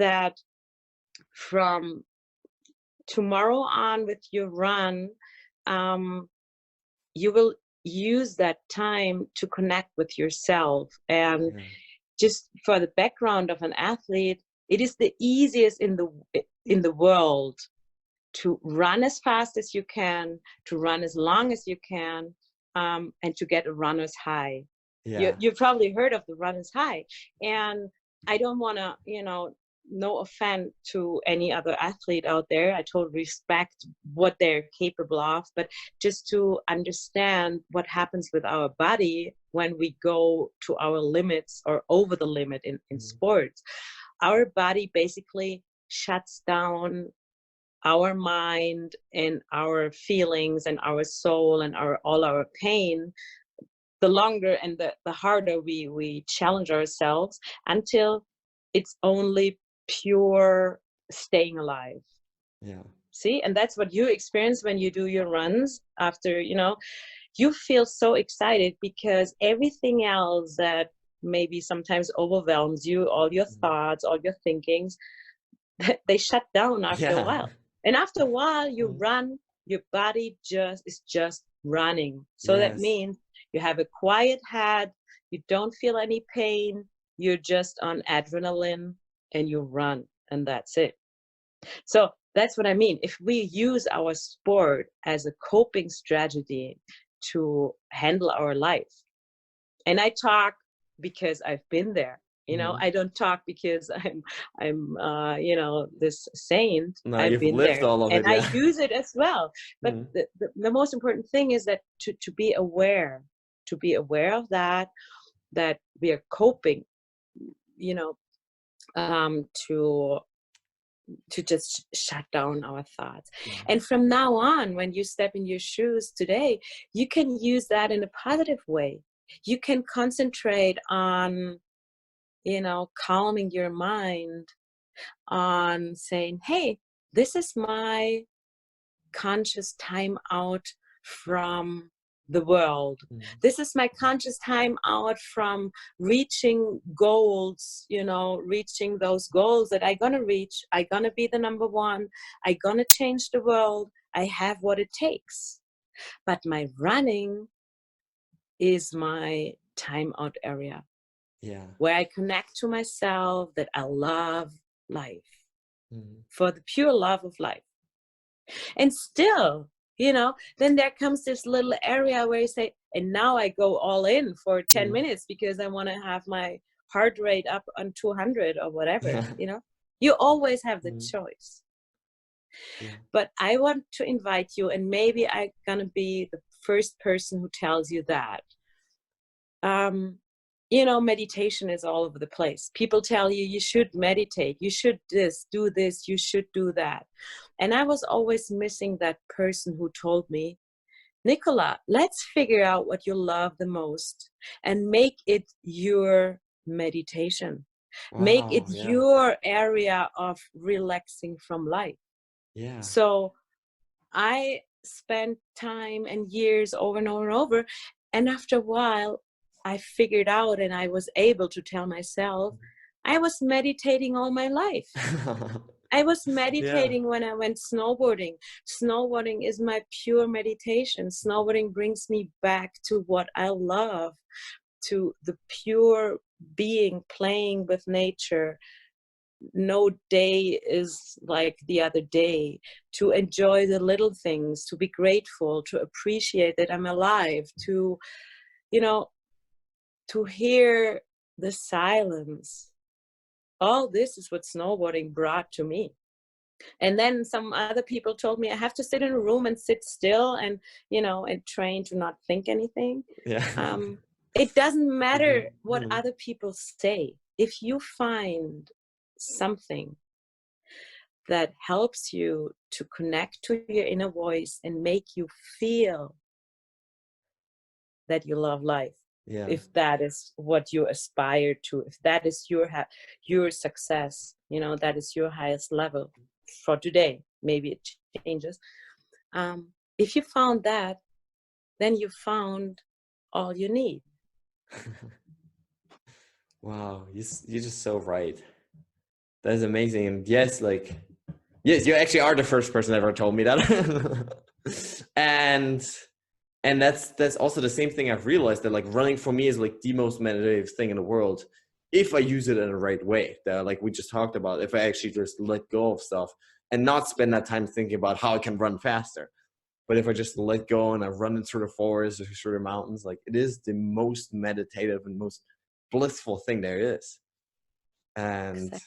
S2: that from tomorrow on with your run, um, you will use that time to connect with yourself. And
S1: Yeah.
S2: just for the background of an athlete, it is the easiest in the world to run as fast as you can, to run as long as you can, and to get a runner's high.
S1: Yeah.
S2: You've probably heard of the runner's high. And I don't want to, you know, no offense to any other athlete out there. I totally respect what they're capable of, but just to understand what happens with our body when we go to our limits or over the limit in sports. Our body basically shuts down our mind and our feelings and our soul and all our pain the longer and the harder we challenge ourselves, until it's only pure staying alive.
S1: Yeah.
S2: See, and that's what you experience when you do your runs. After, you know, you feel so excited because everything else that maybe sometimes overwhelms you, all your thoughts, all your thinkings, they shut down after a
S1: Yeah.
S2: while. And after a while you
S1: Mm.
S2: run, your body is just running. So that
S1: Yes.
S2: means you have a quiet head, you don't feel any pain, you're just on adrenaline, and you run, and that's it. So that's what I mean. If we use our sport as a coping strategy to handle our life, and I talk because I've been there. You know,
S1: Mhm.
S2: I don't talk because I'm you know, this saint.
S1: No,
S2: I've
S1: you've
S2: been
S1: lived
S2: there,
S1: all of
S2: and
S1: it,
S2: I
S1: yeah.
S2: use it as well. But
S1: Mm.
S2: the most important thing is that to be aware, of that, that we are coping. You know, to just shut down our thoughts.
S1: Yeah.
S2: And from now on, when you step in your shoes today, you can use that in a positive way. You can concentrate on, you know, calming your mind on saying, hey, this is my conscious time out from the world. This is my conscious time out from reaching goals, reaching those goals that I'm gonna reach. I'm gonna be the number one. I'm gonna change the world. I have what it takes. But my running is my time out area.
S1: Yeah.
S2: Where I connect to myself, that I love life for the pure love of life. And still, then there comes this little area where you say, and now I go all in for 10 minutes because I want to have my heart rate up on 200 or whatever, you always have the choice. Yeah. But I want to invite you, and maybe I'm going to be the first person who tells you that. Meditation is all over the place. People tell you, you should meditate, you should do this, you should do that. And I was always missing that person who told me, Nicola, let's figure out what you love the most and make it your meditation. Wow, make it your area of relaxing from life. Yeah. So I spent time and years over and over and over. And after a while, I figured out, and I was able to tell myself, I was meditating all my life. I was meditating when I went snowboarding. Snowboarding is my pure meditation. Snowboarding brings me back to what I love, to the pure being, playing with nature. No day is like the other day, to enjoy the little things, to be grateful, to appreciate that I'm alive, to hear the silence. All this is what snowboarding brought to me. And then some other people told me I have to sit in a room and sit still and train to not think anything. Yeah. It doesn't matter what other people say. If you find something that helps you to connect to your inner voice and make you feel that you love life, if that is what you aspire to, if that is your success, that is your highest level for today, maybe it changes. If you found that, then you found all you need.
S1: Wow, you're just so right. That is amazing. And yes, you actually are the first person ever told me that. and that's also the same thing I've realized, that running for me is the most meditative thing in the world, if I use it in the right way, that we just talked about, if I actually just let go of stuff and not spend that time thinking about how I can run faster. But if I just let go and I run through the forest or through the mountains, it is the most meditative and most blissful thing there is. And exactly.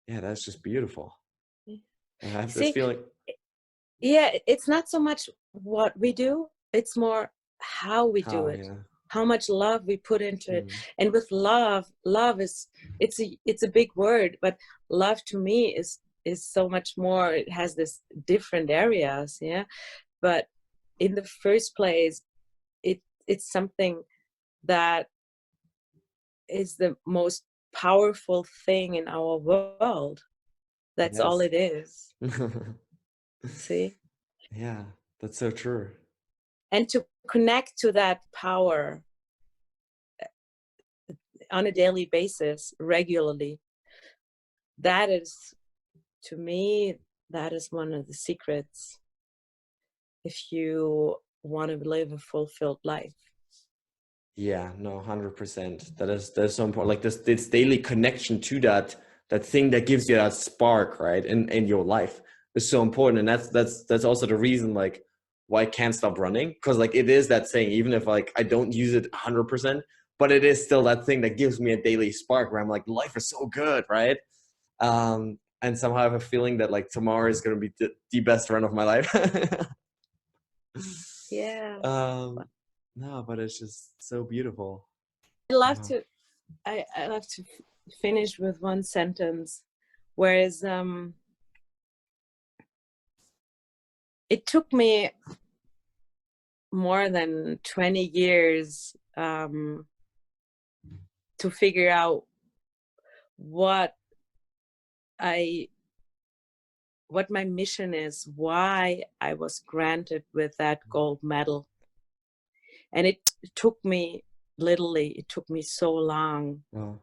S1: Yeah, that's just beautiful. And I have this feeling.
S2: Yeah, it's not so much what we do, it's more how we do it. Yeah. How much love we put into it. And with love is, it's a big word, but love to me is so much more. It has this different areas, yeah. But in the first place, it's something that is the most powerful thing in our world. That's all it is. See?
S1: Yeah, that's so true.
S2: And to connect to that power on a daily basis, regularly, that is, to me, that is one of the secrets if you want to live a fulfilled life.
S1: Yeah, no, 100%. That's so important. This daily connection to that thing that gives you that spark, right, in your life is so important. And that's also the reason why I can't stop running, because it is that thing, even if I don't use it 100%, but it is still that thing that gives me a daily spark where I'm life is so good, right? And somehow I have a feeling that tomorrow is going to be the best run of my life.
S2: Yeah.
S1: No, but it's just so beautiful.
S2: I love to finish with one sentence, whereas it took me more than 20 years to figure out what what my mission is, why I was granted with that gold medal. And it took me, literally, it took me so long.
S1: Wow.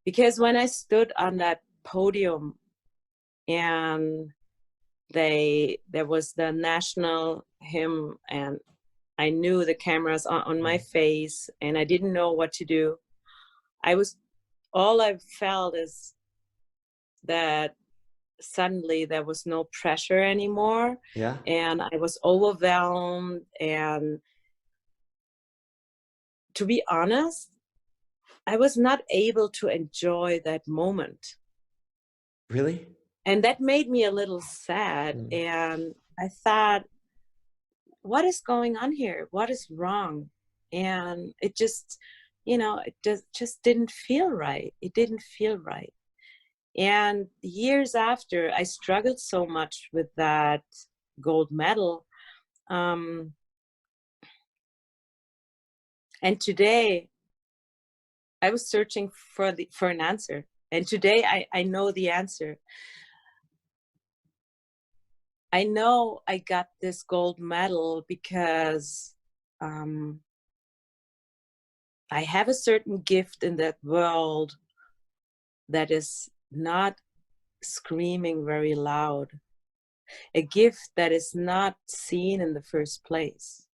S2: Because when I stood on that podium and there was the national hymn, and I knew the cameras on my face, and I didn't know what to do. All I felt is that suddenly there was no pressure anymore.
S1: Yeah.
S2: And I was overwhelmed. And to be honest, I was not able to enjoy that moment.
S1: Really?
S2: And that made me a little sad. And I thought, what is going on here? What is wrong? And it just, it just didn't feel right. It didn't feel right. And years after, I struggled so much with that gold medal. And today, I was searching for an answer. And today, I know the answer. I know I got this gold medal because I have a certain gift in that world that is not screaming very loud, a gift that is not seen in the first place.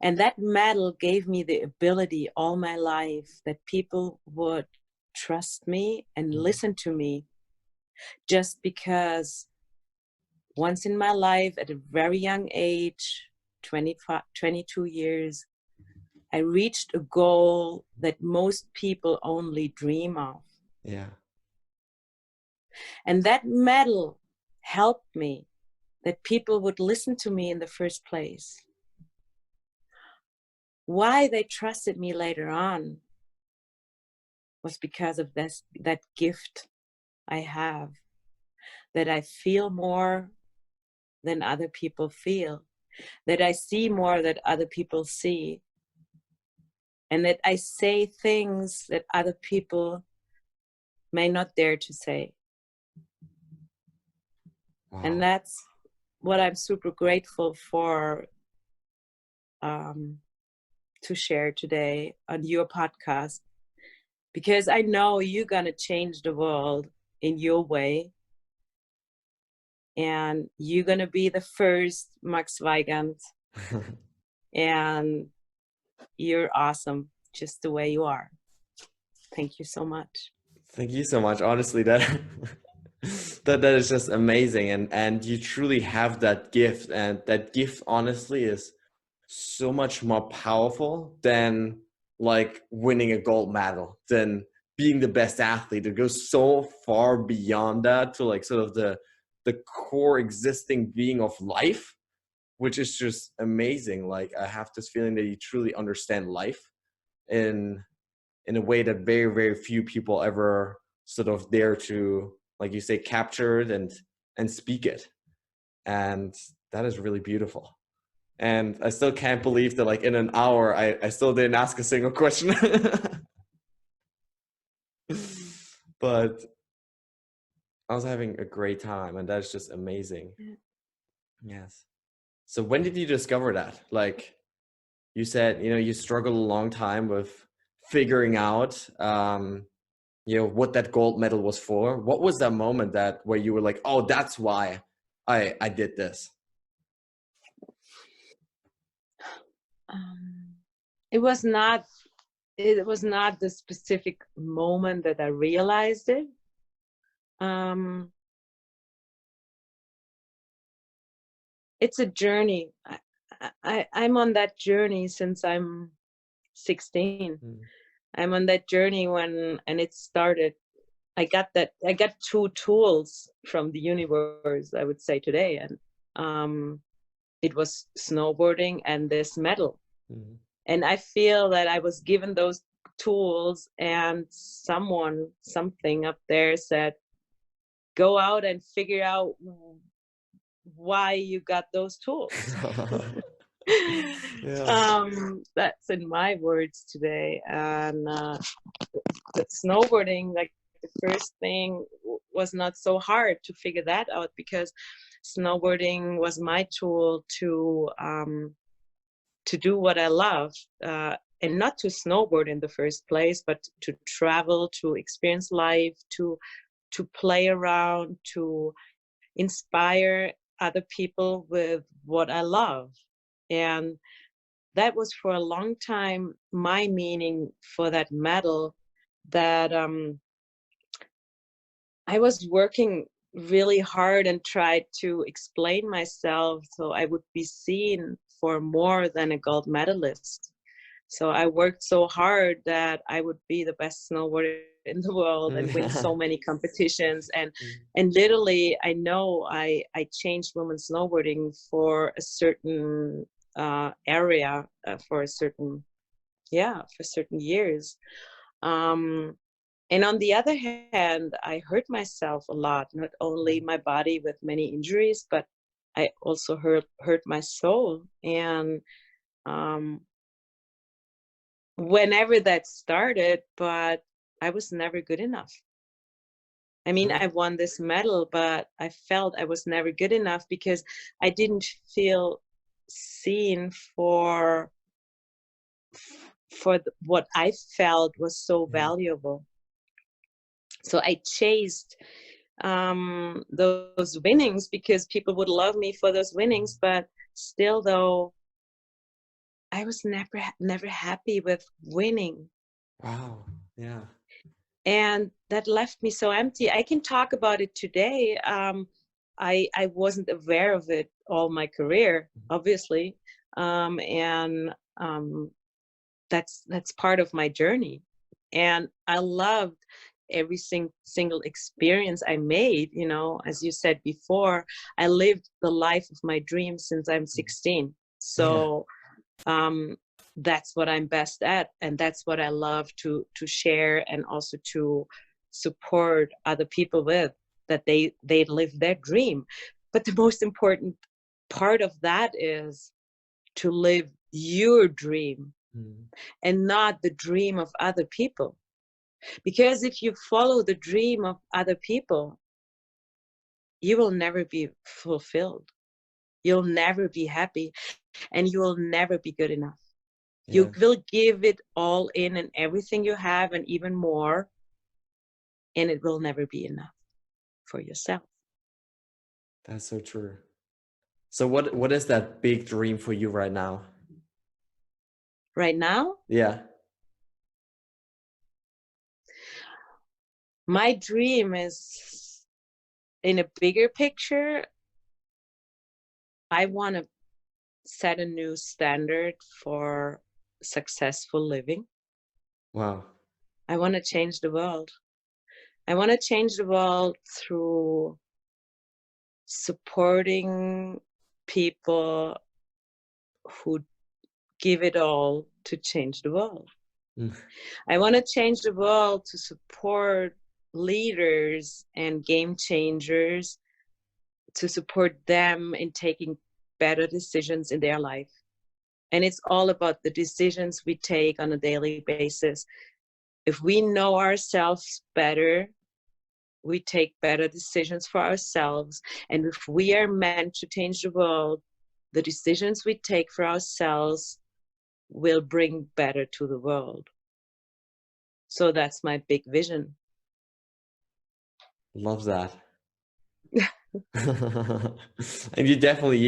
S2: And that medal gave me the ability all my life that people would trust me and listen to me, just because once in my life at a very young age, 25, 22 years, I reached a goal that most people only dream of.
S1: Yeah.
S2: And that medal helped me that people would listen to me in the first place. Why they trusted me later on was because of that gift I have, that I feel more than other people feel, that I see more than other people see, and that I say things that other people may not dare to say.
S1: Wow.
S2: And that's what I'm super grateful for to share today on your podcast, because I know you're gonna change the world in your way, and you're gonna be the first Max Weigand, and you're awesome just the way you are. Thank you so much.
S1: Thank you so much. Honestly, that that is just amazing, and you truly have that gift, and that gift honestly is so much more powerful than like winning a gold medal, than being the best athlete. It goes so far beyond that to like sort of the core existing being of life, which is just amazing. Like I have this feeling that you truly understand life in a way that very, very few people ever sort of dare to, like you say, capture it and speak it. And that is really beautiful. And I still can't believe that like in an hour, I still didn't ask a single question. But I was having a great time, and that's just amazing. Yes. So when did you discover that? Like you said, you struggled a long time with figuring out, what that gold medal was for. What was that moment where you were like, oh, that's why I did this?
S2: It was not the specific moment that I realized it. It's a journey. I'm on that journey since I'm 16. I'm on that journey and it started. I got 2 tools from the universe, I would say today, and it was snowboarding and this medal. And I feel that I was given those tools, and something up there said, go out and figure out why you got those tools. That's in my words today. And the snowboarding, like the first thing was not so hard to figure that out, because snowboarding was my tool to do what I love, and not to snowboard in the first place, but to travel, to experience life, to play around, to inspire other people with what I love. And that was for a long time my meaning for that medal, that I was working really hard and tried to explain myself so I would be seen for more than a gold medalist. So I worked so hard that I would be the best snowboarder in the world and win so many competitions. And literally, I know I changed women's snowboarding for a certain area, for a certain, for certain years. And on the other hand, I hurt myself a lot, not only my body with many injuries, but I also hurt my soul. And whenever that started, but I was never good enough. I mean, I won this medal, but I felt I was never good enough because I didn't feel seen for what I felt was so valuable. So I chased those winnings because people would love me for those winnings, but still, though, I was never happy with winning.
S1: Wow. Yeah.
S2: And that left me so empty. I can talk about it today. I wasn't aware of it all my career, obviously, and that's part of my journey. And I loved every single experience I made. You know, as you said before, I lived the life of my dreams since I'm 16. So that's what I'm best at, and that's what I love to share, and also to support other people with, that they live their dream. But the most important part of that is to live your dream and not the dream of other people. Because if you follow the dream of other people, you will never be fulfilled. You'll never be happy, and you will never be good enough. You will give it all in and everything you have and even more, and it will never be enough for yourself.
S1: That's so true. So what is that big dream for you right now?
S2: Right now?
S1: Yeah.
S2: My dream is, in a bigger picture, I want to set a new standard for successful living.
S1: Wow.
S2: I want to change the world. I want to change the world through supporting people who give it all to change the world. I want to change the world to support leaders and game changers, to support them in taking better decisions in their life. And it's all about the decisions we take on a daily basis. If we know ourselves better, we take better decisions for ourselves. And if we are meant to change the world, the decisions we take for ourselves will bring better to the world. So that's my big vision.
S1: Love that. And you definitely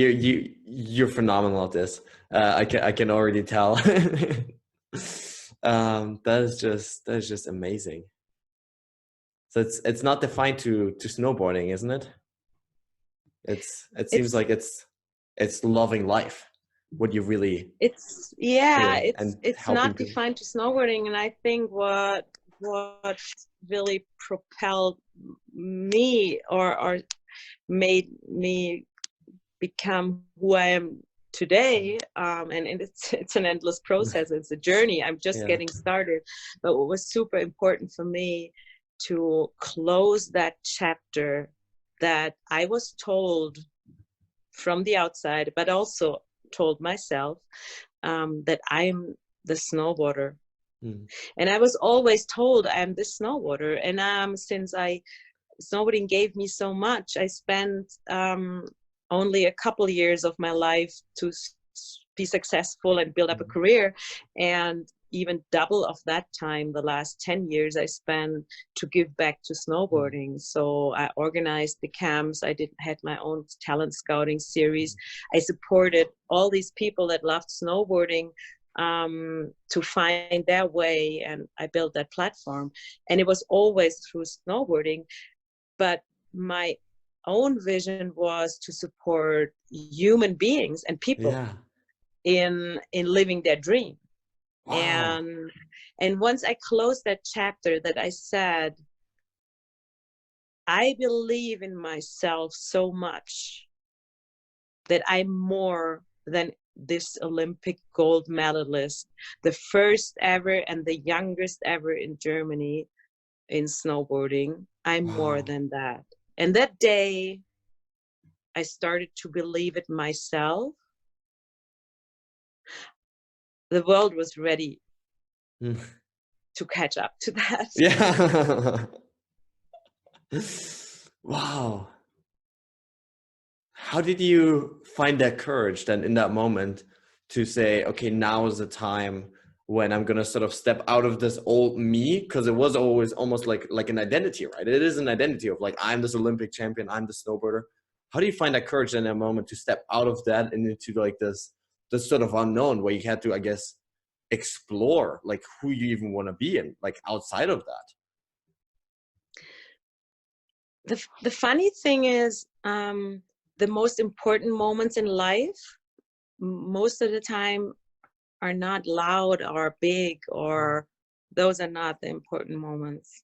S1: you're phenomenal at this. I can already tell. That is just amazing. So it's not defined to snowboarding, isn't it? It seems like it's loving life. What you really
S2: it's not
S1: people.
S2: defined to snowboarding. And I think what really propelled me or made me become who I am today, and it's an endless process, it's a journey, I'm just getting started. But what was super important for me to close that chapter, that I was told from the outside, but also told myself, that I'm the snowboarder,
S1: Mm.
S2: And I was always told I'm the snowboarder. And since snowboarding gave me so much, I spent only a couple years of my life to be successful and build up a career. And even double of that time, the last 10 years, I spent to give back to snowboarding. So I organized the camps. I had my own talent scouting series. I supported all these people that loved snowboarding to find their way, and I built that platform. And it was always through snowboarding, but my own vision was to support human beings and people
S1: Yeah.
S2: in living their dream.
S1: Wow.
S2: And once I closed that chapter, that I said, I believe in myself so much that I'm more than this Olympic gold medalist, the first ever and the youngest ever in Germany in snowboarding. I'm more
S1: Wow.
S2: than that. And that day, I started to believe it myself. The world was ready
S1: Mm.
S2: to catch up to that.
S1: Yeah. Wow. How did you find that courage then in that moment to say, okay, now is the time when I'm gonna sort of step out of this old me? Because it was always almost like an identity, right? It is an identity of like, I'm this Olympic champion, I'm the snowboarder. How do you find that courage in that moment to step out of that and into like this sort of unknown where you had to, I guess, explore like who you even want to be in, like outside of that?
S2: The funny thing is, the most important moments in life, most of the time, are not loud or big, or those are not the important moments.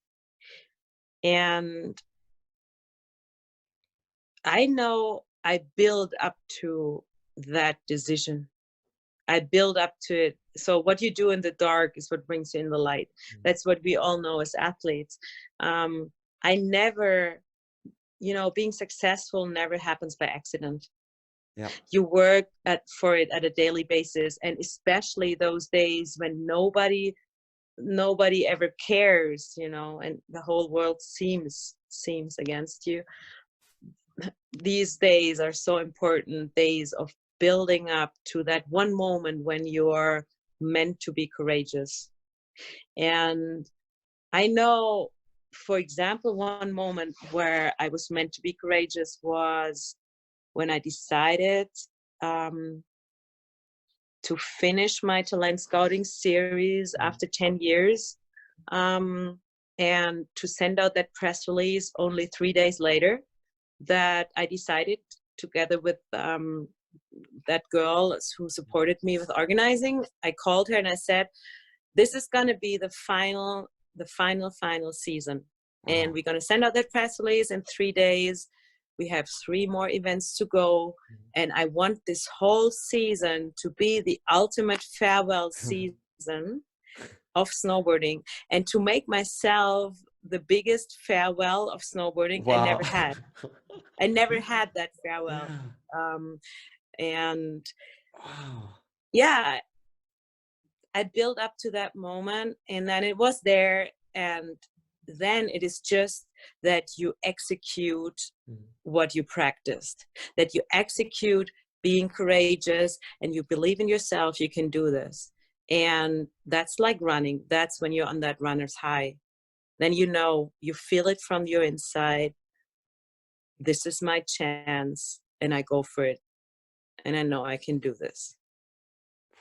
S2: And I know I build up to that decision. I build up to it. So what you do in the dark is what brings you in the light. That's what we all know as athletes. I never, being successful never happens by accident.
S1: Yeah.
S2: You work for it at a daily basis, and especially those days when nobody ever cares, and the whole world seems against you. These days are so important, days of building up to that one moment when you are meant to be courageous. And I know, for example, one moment where I was meant to be courageous was when I decided to finish my talent scouting series after 10 years, and to send out that press release only 3 days later, that I decided, together with that girl who supported me with organizing, I called her and I said, this is going to be the final season. And we're going to send out that press release in 3 days. We have 3 more events to go. And I want this whole season to be the ultimate farewell season of snowboarding, and to make myself the biggest farewell of snowboarding I
S1: Wow.
S2: never had. I never had that farewell.
S1: Yeah.
S2: And
S1: Wow.
S2: yeah, I built up to that moment, and then it was there. And then it is just that you execute what you practiced, that you execute being courageous, and you believe in yourself, you can do this. And that's like running. That's when you're on that runner's high. Then you feel it from your inside. This is my chance, and I go for it. And I know I can do this.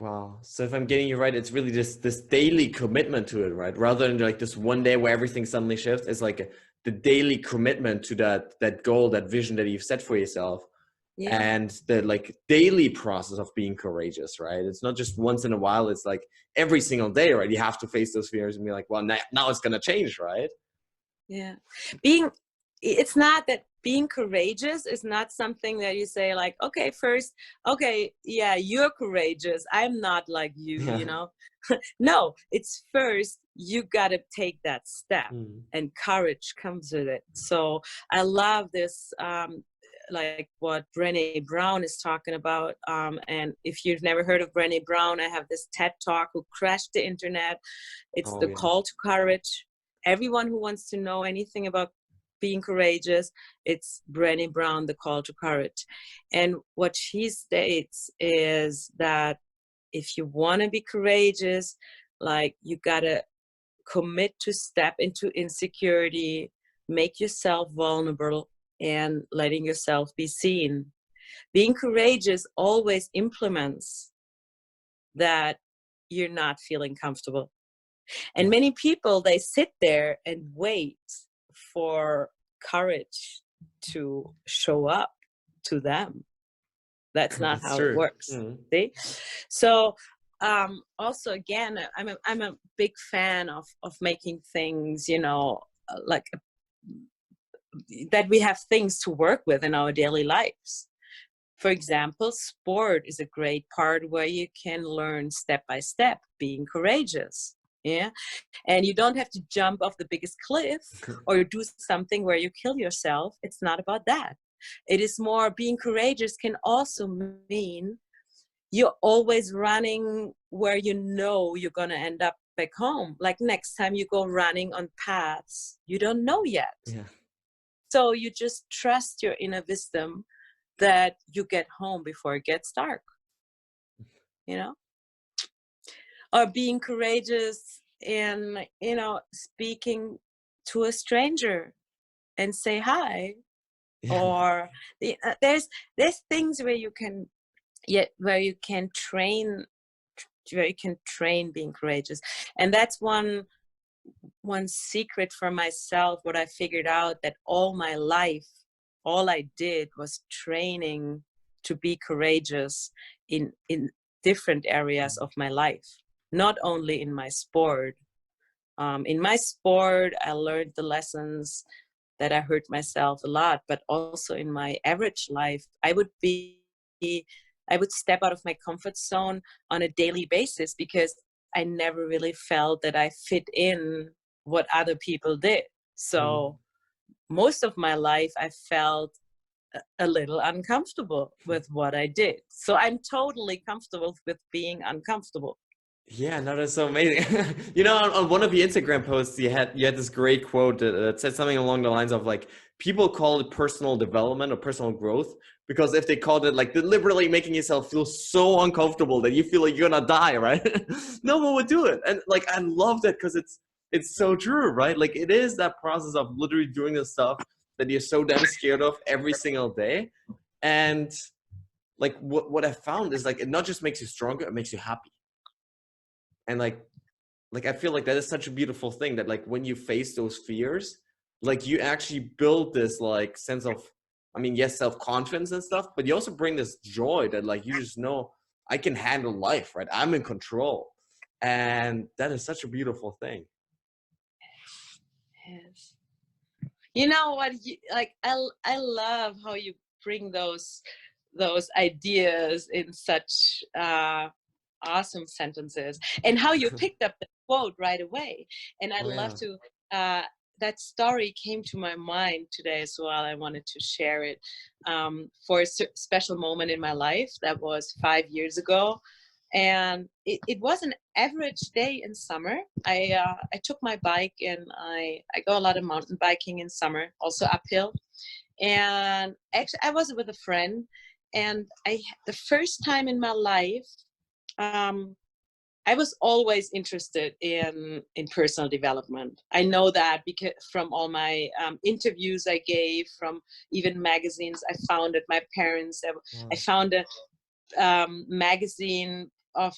S1: Wow. So if I'm getting you right, it's really this daily commitment to it, right? Rather than like this one day where everything suddenly shifts. It's like the daily commitment to that goal, that vision that you've set for yourself.
S2: Yeah.
S1: And the like daily process of being courageous, right? It's not just once in a while. It's like every single day, right? You have to face those fears and be like, well, now it's going to change, right?
S2: Yeah. It's not that being courageous is not something that you say like, okay, first, okay, yeah, you're courageous, I'm not like you, No, it's first, you got to take that step, and courage comes with it. So I love this like what Brené Brown is talking about. And if you've never heard of Brené Brown, I have this TED Talk who crashed the internet. It's
S1: Oh
S2: the
S1: yeah.
S2: call to courage. Everyone who wants to know anything about being courageous, it's Brené Brown, the call to courage. And what she states is that if you want to be courageous, like you gotta commit to step into insecurity, make yourself vulnerable, and letting yourself be seen. Being courageous always implements that you're not feeling comfortable. And
S1: Yeah.
S2: many people, they sit there and wait for courage to show up to them. That's not
S1: That's
S2: how it
S1: true.
S2: works. See? So also again, I'm a big fan of making things, you know, like that we have things to work with in our daily lives. For example, sport is a great part where you can learn step by step being courageous. Yeah. And you don't have to jump off the biggest cliff or do something where you kill yourself. It's not about that. It is more being courageous can also mean you're always running where you know you're going to end up back home. Like next time you go running on paths you don't know yet.
S1: Yeah.
S2: So you just trust your inner wisdom that you get home before it gets dark, you know? Or being courageous in, you know, speaking to a stranger and say hi.
S1: Yeah.
S2: Or there's things where you can where you can train being courageous. And that's one secret for myself, what I figured out, that all my life all I did was training to be courageous in different areas of my life, not only in my sport. In my sport I learned the lessons that I hurt myself a lot, but also in my average life I would step out of my comfort zone on a daily basis because I never really felt that I fit in what other people did. So most of my life I felt a little uncomfortable with what I did. So I'm totally comfortable with being uncomfortable.
S1: Yeah, no, that's so amazing. You know, on one of your Instagram posts, you had this great quote that said something along the lines of like, people call it personal development or personal growth because if they called it like deliberately making yourself feel so uncomfortable that you feel like you're gonna die, right? No one would do it. And like, I love that because it's so true, right? Like it is that process of literally doing the stuff that you're so damn scared of every single day. And like what I found is like, it not just makes you stronger, it makes you happy. And like I feel like that is such a beautiful thing that like when you face those fears, like you actually build this like sense of, I mean, yes, self-confidence and stuff, but you also bring this joy that like you just know I can handle life, right? I'm in control. And that is such a beautiful thing.
S2: Yes. You know what, like I love how you bring those ideas in such awesome sentences, and how you picked up the quote right away. And I'd
S1: Oh
S2: love
S1: yeah.
S2: to that story came to my mind today as well. I wanted to share it for a special moment in my life. That was 5 years ago, and it was an average day in summer. I took my bike, and I go a lot of mountain biking in summer, also uphill. And actually I was with a friend, and the first time in my life, I was always interested in personal development. I know that because from all my interviews I gave, from even magazines I founded. My parents, I found a magazine of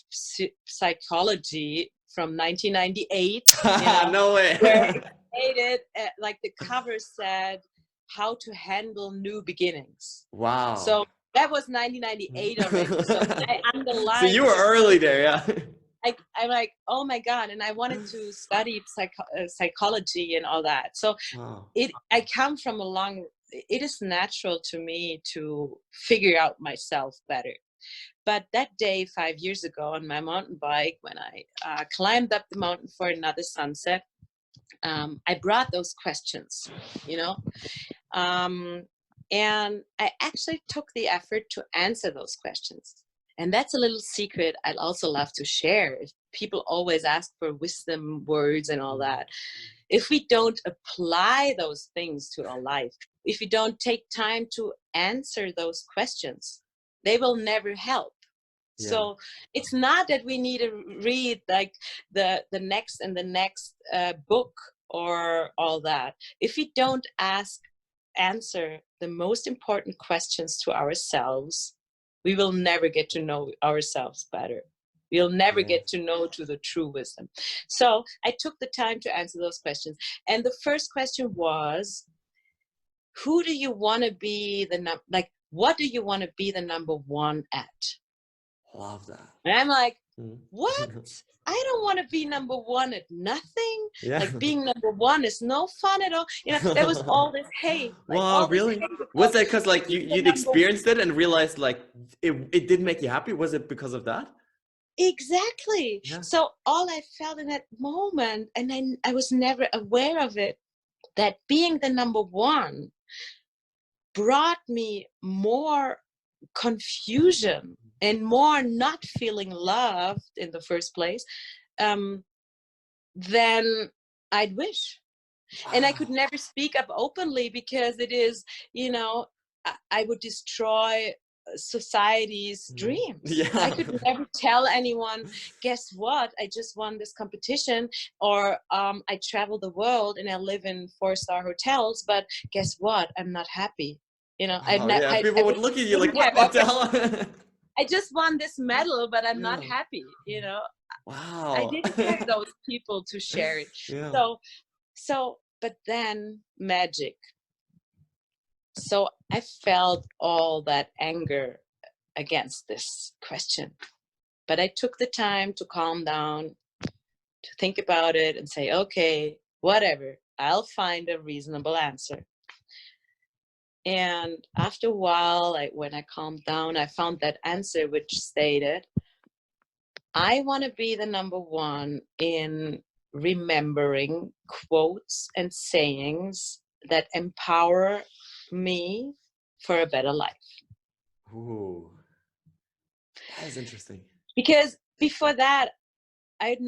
S2: psychology from 1998. You know,
S1: No way.
S2: where it stated, like the cover said, "How to handle new beginnings."
S1: Wow.
S2: So that was 1998 already. So I
S1: So you
S2: underlined
S1: were
S2: this.
S1: early there, yeah.
S2: I'm like, oh my God. And I wanted to study psychology and all that. So
S1: Wow.
S2: I come from a long, it is natural to me to figure out myself better. But that day, 5 years ago, on my mountain bike, when I climbed up the mountain for another sunset, I brought those questions, you know. And I actually took the effort to answer those questions. And that's a little secret I'd also love to share. If people always ask for wisdom words and all that, if we don't apply those things to our life, if we don't take time to answer those questions, they will never help.
S1: Yeah.
S2: So it's not that we need to read like the next and the next book or all that. If we don't answer the most important questions to ourselves, we will never get to know ourselves better. We'll never get to know to the true wisdom. So I took the time to answer those questions. And the first question was, who do you want to be what do you want to be the number one at?
S1: Love that.
S2: And I'm like, what? I don't want to be number one at nothing.
S1: Yeah.
S2: Like being number one is no fun at all. You know, there was all this hate. Like,
S1: wow,
S2: all
S1: really?
S2: This hate
S1: Was that because like
S2: being the
S1: you'd
S2: number
S1: experienced it and realized like it didn't make you happy? Was it because of that?
S2: Exactly.
S1: Yeah.
S2: So all I felt in that moment, and I was never aware of it, that being the number one brought me more confusion and more not feeling loved in the first place than I'd wish.
S1: Wow.
S2: And I could never speak up openly because it is, you know, I would destroy society's dreams.
S1: Yeah.
S2: I could never tell anyone, guess what, I just won this competition, or I travel the world and I live in 4-star hotels, but guess what, I'm not happy. You know,
S1: yeah, people would look at you like, what the hell?
S2: I just won this medal, but I'm not happy. You know,
S1: wow.
S2: I didn't have those people to share it.
S1: Yeah.
S2: So, but then magic. So I felt all that anger against this question, but I took the time to calm down, to think about it and say, okay, whatever, I'll find a reasonable answer. And after a while, when I calmed down, I found that answer, which stated, I want to be the number one in remembering quotes and sayings that empower me for a better life.
S1: Ooh, that is interesting.
S2: Because before that, I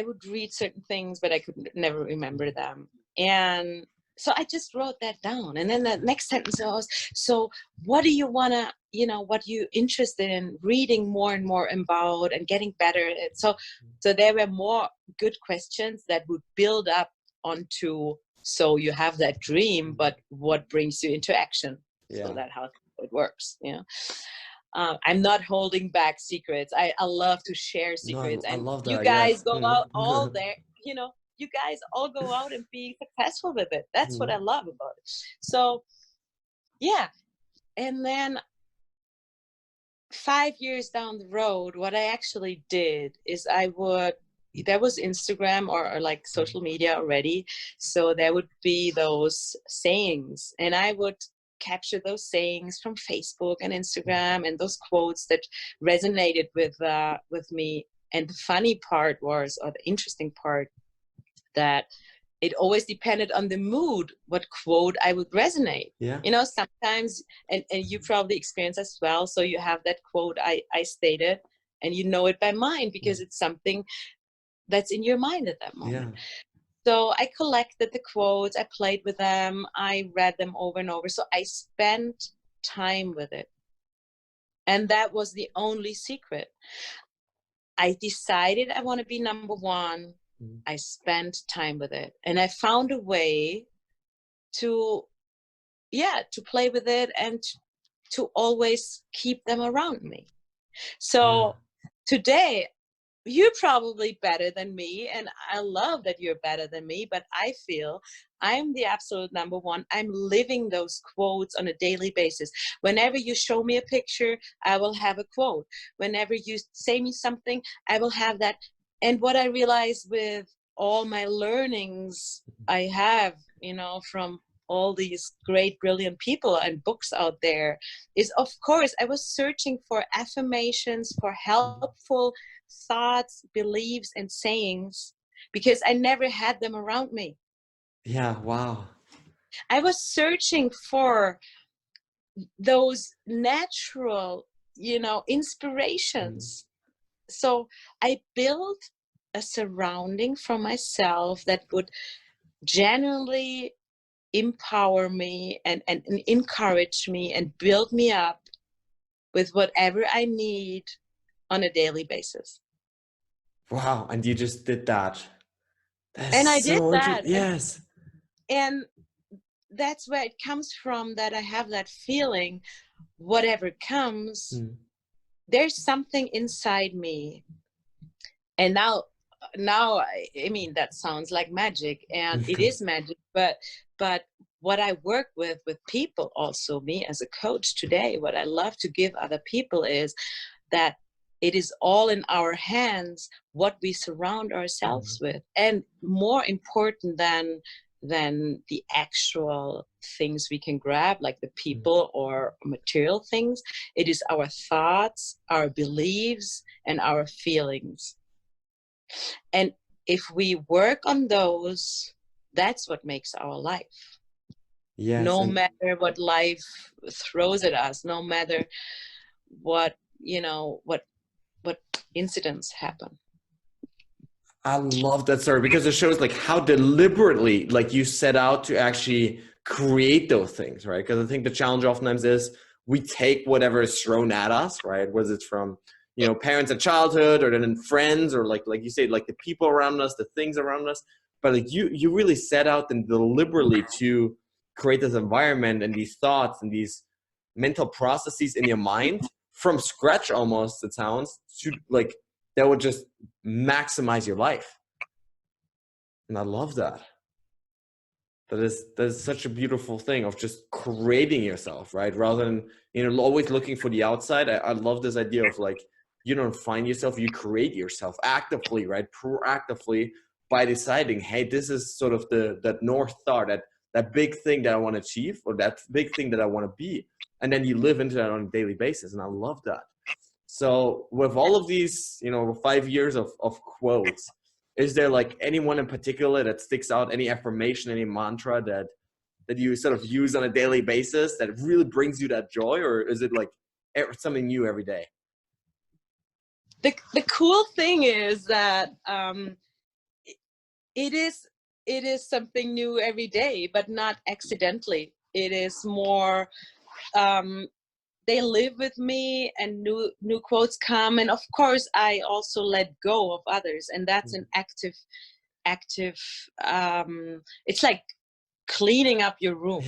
S2: would read certain things, but I could never remember them. And so I just wrote that down. And then the next sentence was, so what do you want to, what are you interested in reading more and more about and getting better at? So there were more good questions that would build up onto, so you have that dream, but what brings you into action? Yeah. So that's how it works, I'm not holding back secrets. I love to share secrets.
S1: No, I love that.
S2: You guys go out all there, you guys all go out and be successful with it. That's what I love about it. So, yeah. And then 5 years down the road, what I actually did is there was Instagram or like social media already. So there would be those sayings, and I would capture those sayings from Facebook and Instagram and those quotes that resonated with me. And the funny part was, or the interesting part, that it always depended on the mood, what quote I would resonate. Yeah. Sometimes, and you probably experience as well. So you have that quote I stated, and you know it by mind because it's something that's in your mind at that moment. Yeah. So I collected the quotes, I played with them, I read them over and over. So I spent time with it. And that was the only secret. I decided I want to be number one. I spent time with it. And I found a way to play with it and to always keep them around me. So today, you're probably better than me, and I love that you're better than me, but I feel I'm the absolute number one. I'm living those quotes on a daily basis. Whenever you show me a picture, I will have a quote. Whenever you say me something, I will have that. And what I realized with all my learnings I have, from all these great, brilliant people and books out there, is, of course, I was searching for affirmations, for helpful thoughts, beliefs, and sayings, because I never had them around me.
S1: Yeah, wow.
S2: I was searching for those natural, inspirations. So I built a surrounding for myself that would genuinely empower me and encourage me and build me up with whatever I need on a daily basis.
S1: Wow. And you just did that.
S2: And I
S1: That's
S2: did
S1: so
S2: that.
S1: interesting. Yes.
S2: And that's where it comes from, that I have that feeling, whatever comes, there's something inside me. And now I mean, that sounds like magic, and it is magic, but what I work with people, also me as a coach today, what I love to give other people is that it is all in our hands what we surround ourselves with. And more important than the actual things we can grab, like the people or material things, it is our thoughts, our beliefs, and our feelings. And if we work on those, that's what makes our life.
S1: Yes.
S2: No matter what life throws at us, no matter what incidents happen.
S1: I love that story, because it shows like how deliberately like you set out to actually create those things, right? Because I think the challenge oftentimes is we take whatever is thrown at us, right? Whether it's from, parents at childhood, or then friends, or like you say, like the people around us, the things around us. But like you really set out and deliberately to create this environment and these thoughts and these mental processes in your mind from scratch, almost, it sounds, to like that would just maximize your life. And I love that. That is such a beautiful thing of just creating yourself, right? Rather than, always looking for the outside. I love this idea of like, you don't find yourself, you create yourself actively, right? Proactively, by deciding, hey, this is sort of that North Star, that big thing that I want to achieve, or that big thing that I want to be. And then you live into that on a daily basis. And I love that. So with all of these, 5 years of quotes, is there like anyone in particular that sticks out, any affirmation, any mantra that you sort of use on a daily basis that really brings you that joy? Or is it like something new every day?
S2: The cool thing is that it is something new every day, but not accidentally. It is more, they live with me, and new quotes come, and of course I also let go of others, and that's an active it's like cleaning up your room.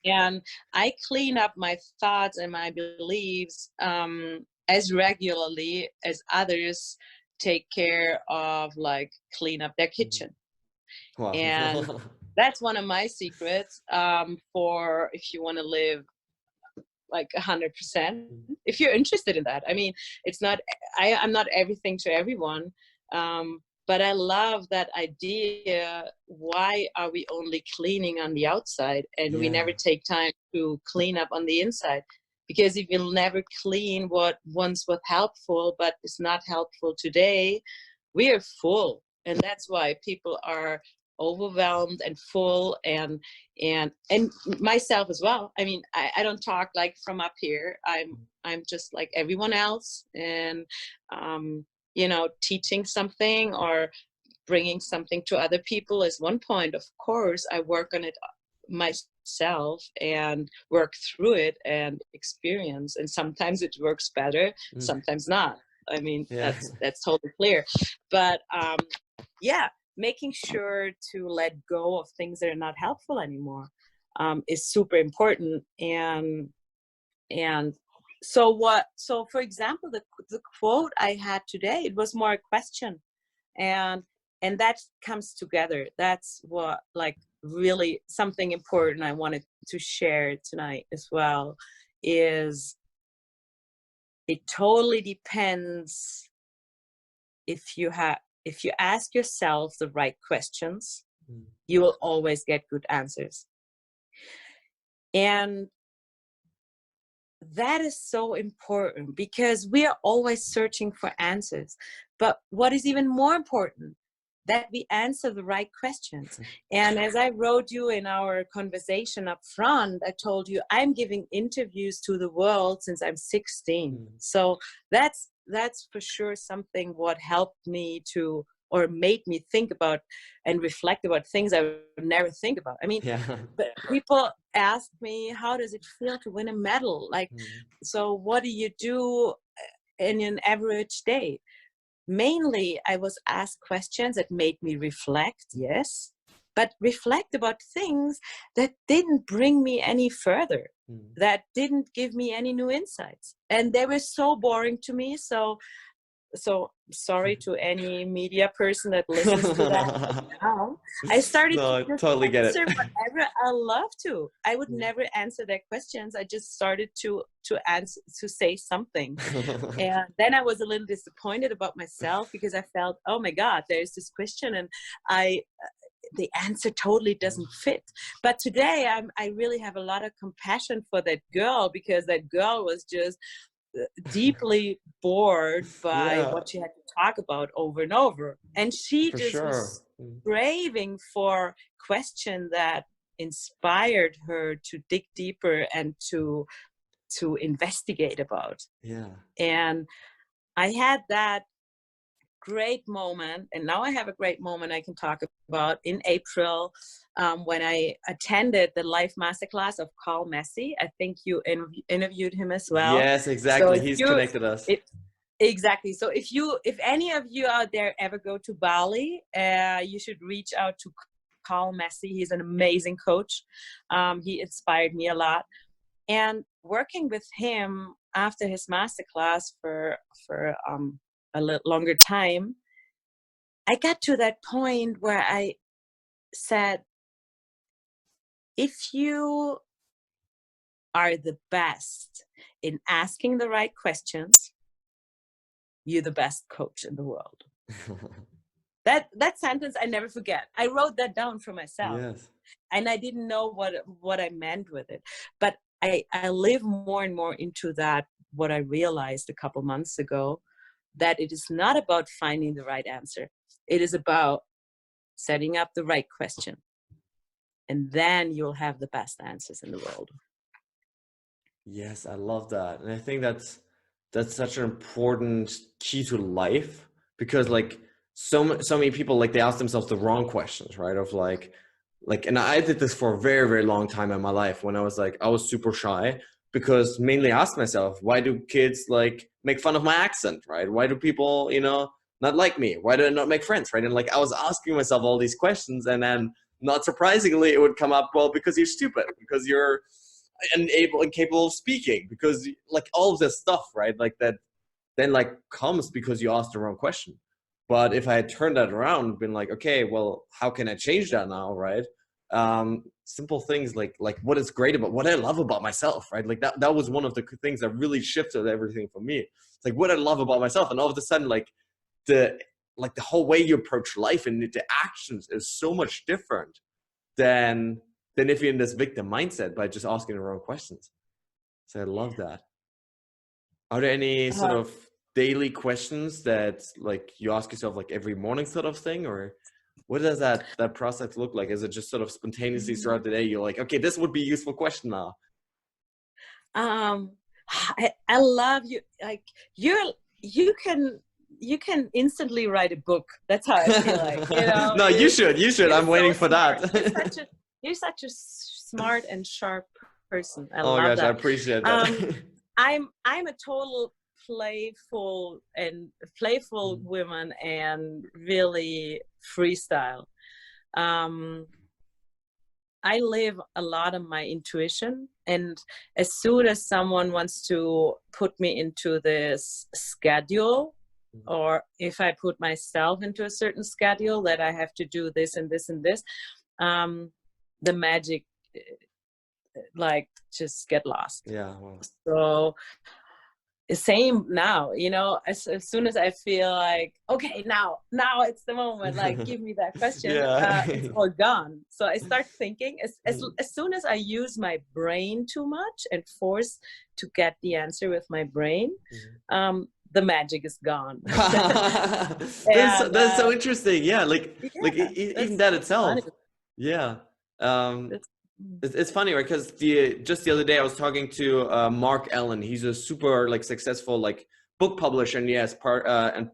S2: And I clean up my thoughts and my beliefs as regularly as others take care of, like, clean up their kitchen.
S1: Wow.
S2: And that's one of my secrets, for if you want to live like 100%, if you're interested in that. I mean, it's not, I'm not everything to everyone, but I love that idea. Why are we only cleaning on the outside, and we never take time to clean up on the inside? Because if you'll never clean what once was helpful but is not helpful today, we are full. And that's why people are overwhelmed and full, and myself as well. I mean, I don't talk like from up here. I'm just like everyone else, and teaching something or bringing something to other people is one point. Of course, I work on it myself and work through it and experience, and sometimes it works better, sometimes not. I mean, that's totally clear. But making sure to let go of things that are not helpful anymore is super important. And so for example, the quote I had today, it was more a question, and that comes together. That's what, like, really something important I wanted to share tonight as well, is it totally depends if you ask yourself the right questions, you will always get good answers. And that is so important, because we are always searching for answers. But what is even more important, that we answer the right questions. And as I wrote you in our conversation up front, I told you I'm giving interviews to the world since I'm 16. So that's for sure something what helped me to, or made me think about and reflect about things I would never think about. I mean, but people ask me, how does it feel to win a medal? Like, so what do you do in an average day? Mainly, I was asked questions that made me reflect, yes, but reflect about things that didn't bring me any further, that didn't give me any new insights. And they were so boring to me. So sorry to any media person that listens to that now. I started
S1: No, I
S2: to just
S1: totally get it.
S2: answer whatever I love to. I would never answer their questions. I just started to answer, to say something. And then I was a little disappointed about myself because I felt, oh my God, there's this question and the answer totally doesn't fit. But today I really have a lot of compassion for that girl, because that girl was just deeply bored by what she had to talk about over and over, and she was craving for question that inspired her to dig deeper and to investigate about. And I had that great moment, and now I have a great moment I can talk about in April, when I attended the live masterclass of Carl Messi. I think you interviewed him as well.
S1: Yes, exactly. So he's connected us.
S2: Exactly. So if any of you out there ever go to Bali, you should reach out to Carl Messi. He's an amazing coach. He inspired me a lot. And working with him after his masterclass for a little longer time, I got to that point where I said, if you are the best in asking the right questions, you're the best coach in the world. That sentence I never forget. I wrote that down for myself. And I didn't know what I meant with it. But I live more and more into that, what I realized a couple months ago, that it is not about finding the right answer. It is about setting up the right question. And then you'll have the best answers in the world.
S1: Yes, I love that. And I think that's such an important key to life, because like so many people, like they ask themselves the wrong questions, right? Of like, and I did this for a very, very long time in my life when I was super shy, because mainly I asked myself, why do kids like make fun of my accent, right? Why do people, not like me? Why do I not make friends, right? And like I was asking myself all these questions, and then not surprisingly, it would come up, well, because you're stupid, because you're incapable of speaking, because like all of this stuff, right? Like that then like comes because you asked the wrong question. But if I had turned that around and been like, okay, well, how can I change that now, right? Simple things like what is great about, what I love about myself, right? Like that was one of the things that really shifted everything for me. It's like what I love about myself, and all of a sudden, like the whole way you approach life and the actions is so much different than if you're in this victim mindset by just asking the wrong questions. So I love that. Are there any sort of daily questions that like you ask yourself like every morning sort of thing, or what does that process look like? Is it just sort of spontaneously throughout the day? You're like, okay, this would be a useful question now.
S2: I love you. Like you can instantly write a book. That's how I feel like.
S1: No, you should. I'm waiting for that.
S2: You're such a smart and sharp person. I
S1: love
S2: that.
S1: I appreciate that.
S2: I'm a total playful woman and really freestyle. I live a lot of my intuition, and as soon as someone wants to put me into this schedule, or if I put myself into a certain schedule that I have to do this and this and this, the magic like just get lost.
S1: Wow.
S2: So same now, as soon as I feel like, okay, now it's the moment, like give me that question, it's all gone. So I start thinking as soon as I use my brain too much and force to get the answer with my brain, the magic is gone.
S1: That's so interesting. Yeah, like
S2: Yeah,
S1: even that
S2: that's funny.
S1: itself. Yeah. Um,
S2: That's,
S1: it's funny, right? Because just the other day I was talking to Mark Allen. He's a super like successful like book publisher, and yes, and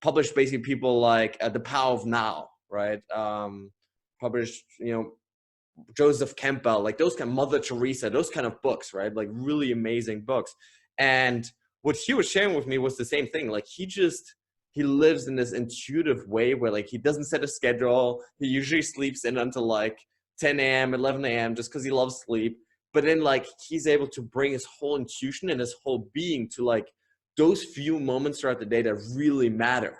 S1: published basically people like The Power of Now, right? Published Joseph Campbell, like those kind of Mother Teresa, those kind of books, right? Like really amazing books. And what he was sharing with me was the same thing. Like he lives in this intuitive way where like he doesn't set a schedule. He usually sleeps in until like 10 a.m., 11 a.m. just because he loves sleep. But then like he's able to bring his whole intuition and his whole being to like those few moments throughout the day that really matter,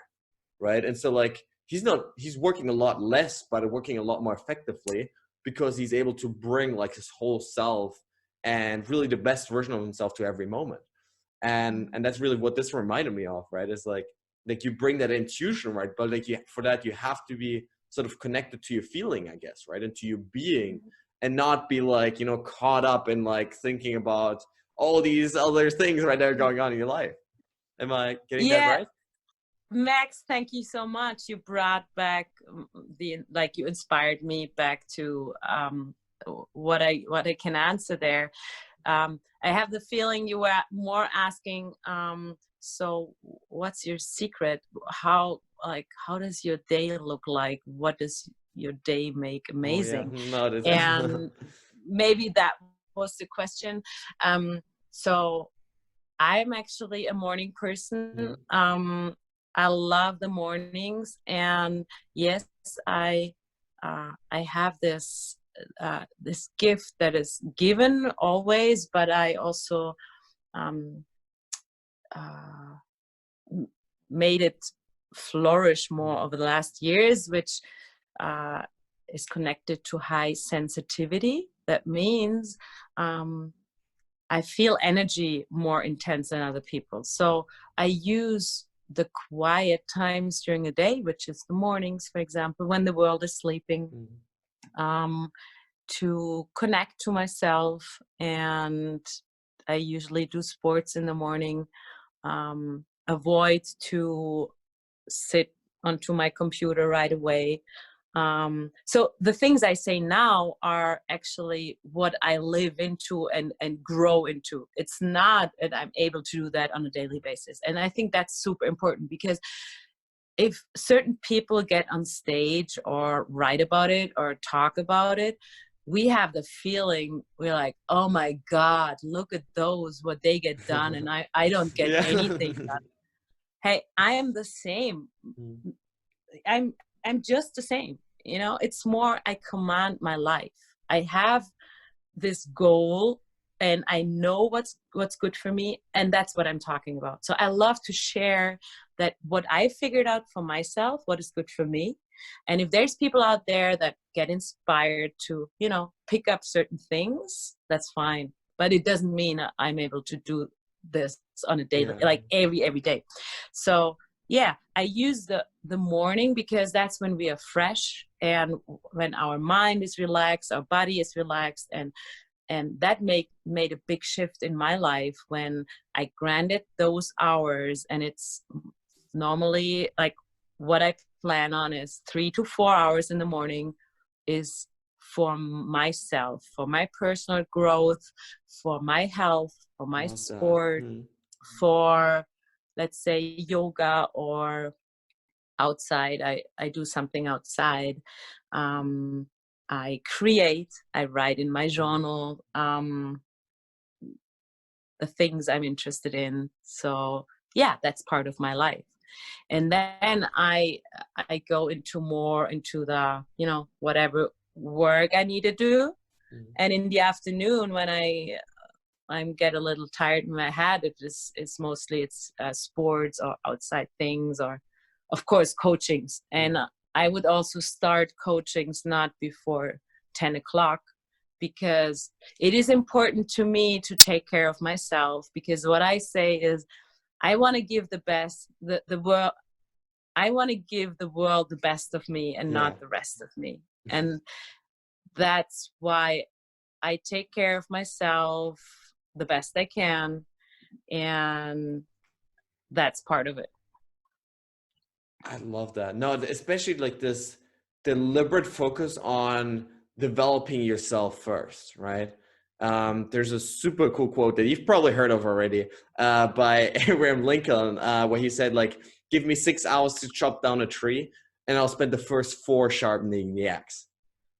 S1: right? And so like he's working a lot less, but working a lot more effectively because he's able to bring like his whole self and really the best version of himself to every moment. And that's really what this reminded me of, right? It's like you bring that intuition, right? But like for that you have to be sort of connected to your feeling, I guess, right? And to your being, and not be like, caught up in like thinking about all these other things right that are going on in your life. Am I getting that right?
S2: Max, thank you so much. You brought back you inspired me back to what I can answer there. I have the feeling you were more asking, so what's your secret? How does your day look like? What does your day make amazing?
S1: Oh, yeah. No,
S2: And maybe that was the question. So I'm actually a morning person. I love the mornings, and yes, I have this gift that is given always, but I also made it flourish more over the last years, which is connected to high sensitivity. That means I feel energy more intense than other people. So I use the quiet times during the day, which is the mornings, for example, when the world is sleeping, to connect to myself. And I usually do sports in the morning, avoid to sit onto my computer right away. So the things I say now are actually what I live into and grow into. It's not that I'm able to do that on a daily basis. And I think that's super important, because if certain people get on stage or write about it or talk about it, we have the feeling, we're like, oh my God, look at those, what they get done. And I don't get anything done. Hey, I am the same. I'm just the same. It's more, I command my life. I have this goal and I know what's good for me. And that's what I'm talking about. So I love to share that what I figured out for myself, what is good for me. And if there's people out there that get inspired to, pick up certain things, that's fine. But it doesn't mean I'm able to do this on a daily, like every day. So yeah, I use the morning because that's when we are fresh and when our mind is relaxed, our body is relaxed, and that made a big shift in my life when I granted those hours. And it's normally like what I plan on is 3 to 4 hours in the morning is for myself, for my personal growth, for my health, for my sport, for, let's say, yoga, or outside. I do something outside. I create, I write in my journal the things I'm interested in. So yeah, that's part of my life. And then I go into the, whatever work I need to do. And in the afternoon, when I get a little tired in my head, it's mostly sports or outside things, or of course coachings. And I would also start coachings not before 10 o'clock, because it is important to me to take care of myself. Because what I say is, I want to give the best, the world. I want to give the world the best of me and not the rest of me. And that's why I take care of myself the best I can. And that's part of it.
S1: I love that. No, especially like this deliberate focus on developing yourself first, right? There's a super cool quote that you've probably heard of already by Abraham Lincoln, where he said, like, give me 6 hours to chop down a tree, and I'll spend the first 4 sharpening the axe,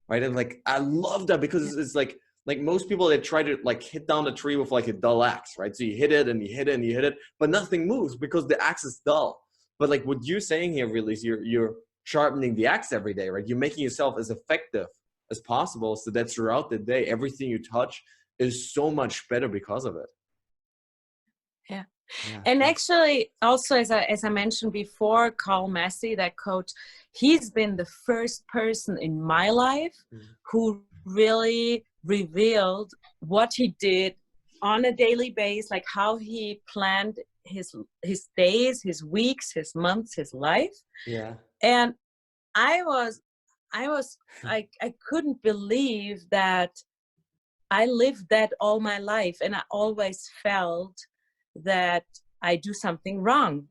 S1: right? And like, I love that because it's like most people, they try to like hit down the tree with like a dull axe, right? So you hit it and you hit it and you hit it, but nothing moves because the axe is dull. But like what you're saying here really is you're sharpening the axe every day, right? You're making yourself as effective as possible so that throughout the day, everything you touch is so much better because of it.
S2: Yeah.
S1: Yeah.
S2: And actually, also, as I mentioned before, Carl Massey, that coach, he's been the first person in my life who really revealed what he did on a daily basis, like how he planned his days, his weeks, his months, his life.
S1: Yeah.
S2: And I couldn't believe that I lived that all my life, and I always felt that I do something wrong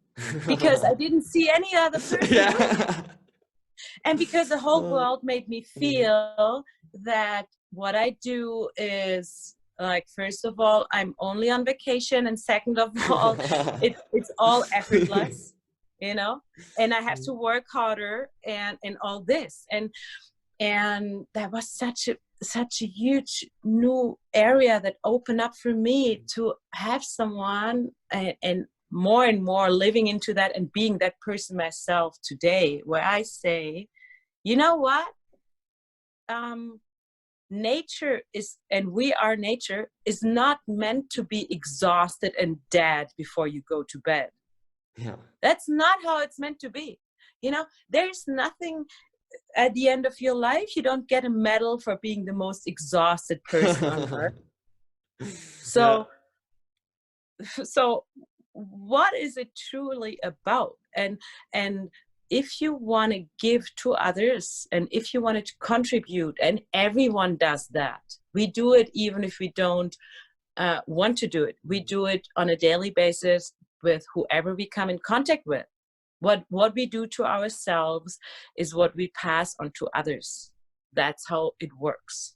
S2: because I didn't see any other person doing it. And because the whole world made me feel that what I do is, like, first of all, I'm only on vacation, and second of all, it's all effortless, you know, and I have to work harder and all this. And that was such a huge new area that opened up for me to have someone and more living into that and being that person myself today, where I say, you know what? Nature is, and we are nature, is not meant to be exhausted and dead before you go to bed.
S1: Yeah.
S2: That's not how it's meant to be. You know, there's nothing at the end of your life. You don't get a medal for being the most exhausted person on earth. So, so what is it truly about? And if you want to give to others, and if you want to contribute, and everyone does that, we do it even if we don't want to do it. We do it on a daily basis with whoever we come in contact with. What we do to ourselves is what we pass on to others. That's how it works.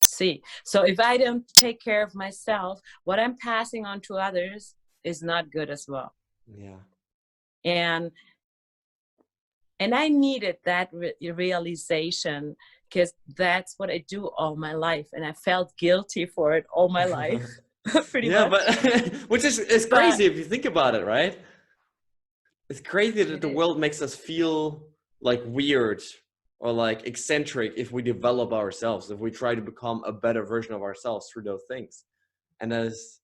S2: See, so if I don't take care of myself, what I'm passing on to others is not good as well.
S1: Yeah.
S2: And I needed that realization, because that's what I do all my life, and I felt guilty for it all my life. Pretty much.
S1: But which is crazy if you think about it, right? It's crazy that the world makes us feel like weird or like eccentric if we develop ourselves, if we try to become a better version of ourselves through those things. And as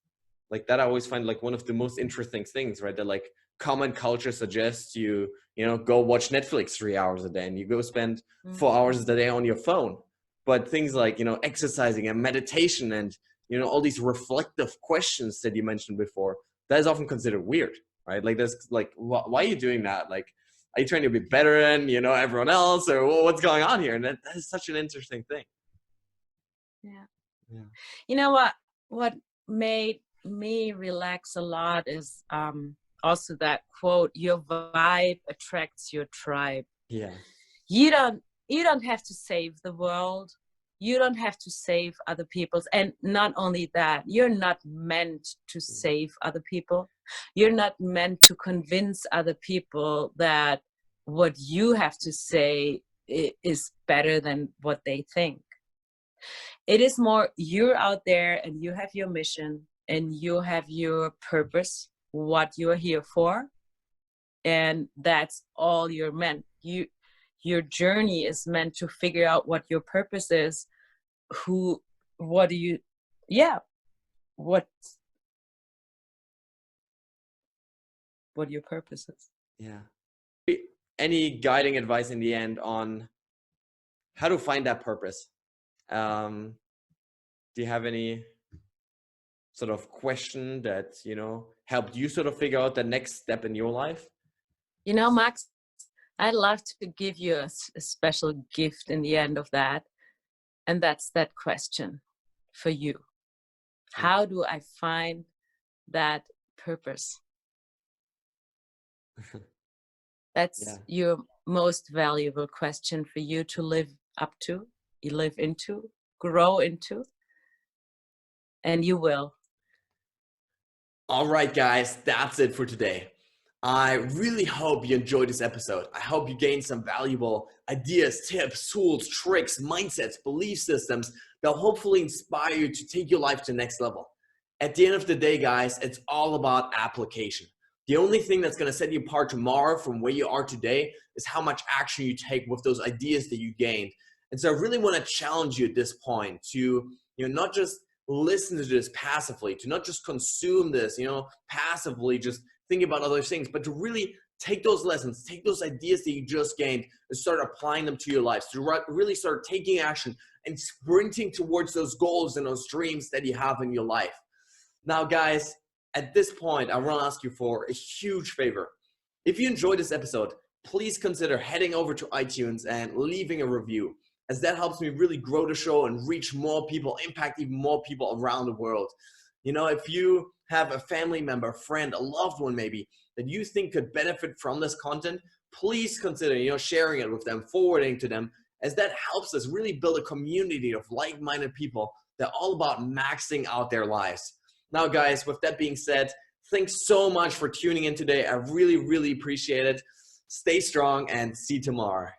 S1: like that, I always find like one of the most interesting things, right? That like common culture suggests you know, go watch Netflix 3 hours a day and you go spend 4 hours a day on your phone. But things like, you know, exercising and meditation and, you know, all these reflective questions that you mentioned before, that is often considered weird, right? Like there's like, why are you doing that? Like, are you trying to be better than, you know, everyone else, or what's going on here? And that is such an interesting thing.
S2: Yeah. You know what made me relax a lot is also that quote, your vibe attracts your tribe.
S1: Yeah.
S2: You don't have to save the world. You don't have to save other people's. And not only that, you're not meant to save other people. You're not meant to convince other people that what you have to say is better than what they think. It is more, you're out there and you have your mission and you have your purpose, what you're here for. And that's all you're meant. Your journey is meant to figure out what your purpose is. What your purpose is.
S1: Yeah. Any guiding advice in the end on how to find that purpose? Do you have any sort of question that, you know, helped you sort of figure out the next step in your life?
S2: You know, Max, I'd love to give you a special gift in the end of that. And that's that question for you. How do I find that purpose? That's
S1: Yeah.
S2: your most valuable question for you to live up to, you live into, grow into, and you will.
S1: All right, guys, that's it for today. I really hope you enjoyed this episode. I hope you gained some valuable ideas, tips, tools, tricks, mindsets, belief systems that will hopefully inspire you to take your life to the next level. At the end of the day, guys, it's all about application. The only thing that's going to set you apart tomorrow from where you are today is how much action you take with those ideas that you gained. And so I really want to challenge you at this point to, not just listen to this passively, to not just consume this, passively, just think about other things, but to really take those lessons, take those ideas that you just gained and start applying them to your lives, to really start taking action and sprinting towards those goals and those dreams that you have in your life. Now, guys, at this point, I want to ask you for a huge favor. If you enjoyed this episode, please consider heading over to iTunes and leaving a review, as that helps me really grow the show and reach more people, impact even more people around the world. If you have a family member, friend, a loved one maybe, that you think could benefit from this content, please consider, sharing it with them, forwarding to them, as that helps us really build a community of like-minded people that are all about maxing out their lives. Now, guys, with that being said, thanks so much for tuning in today. I really, really appreciate it. Stay strong and see you tomorrow.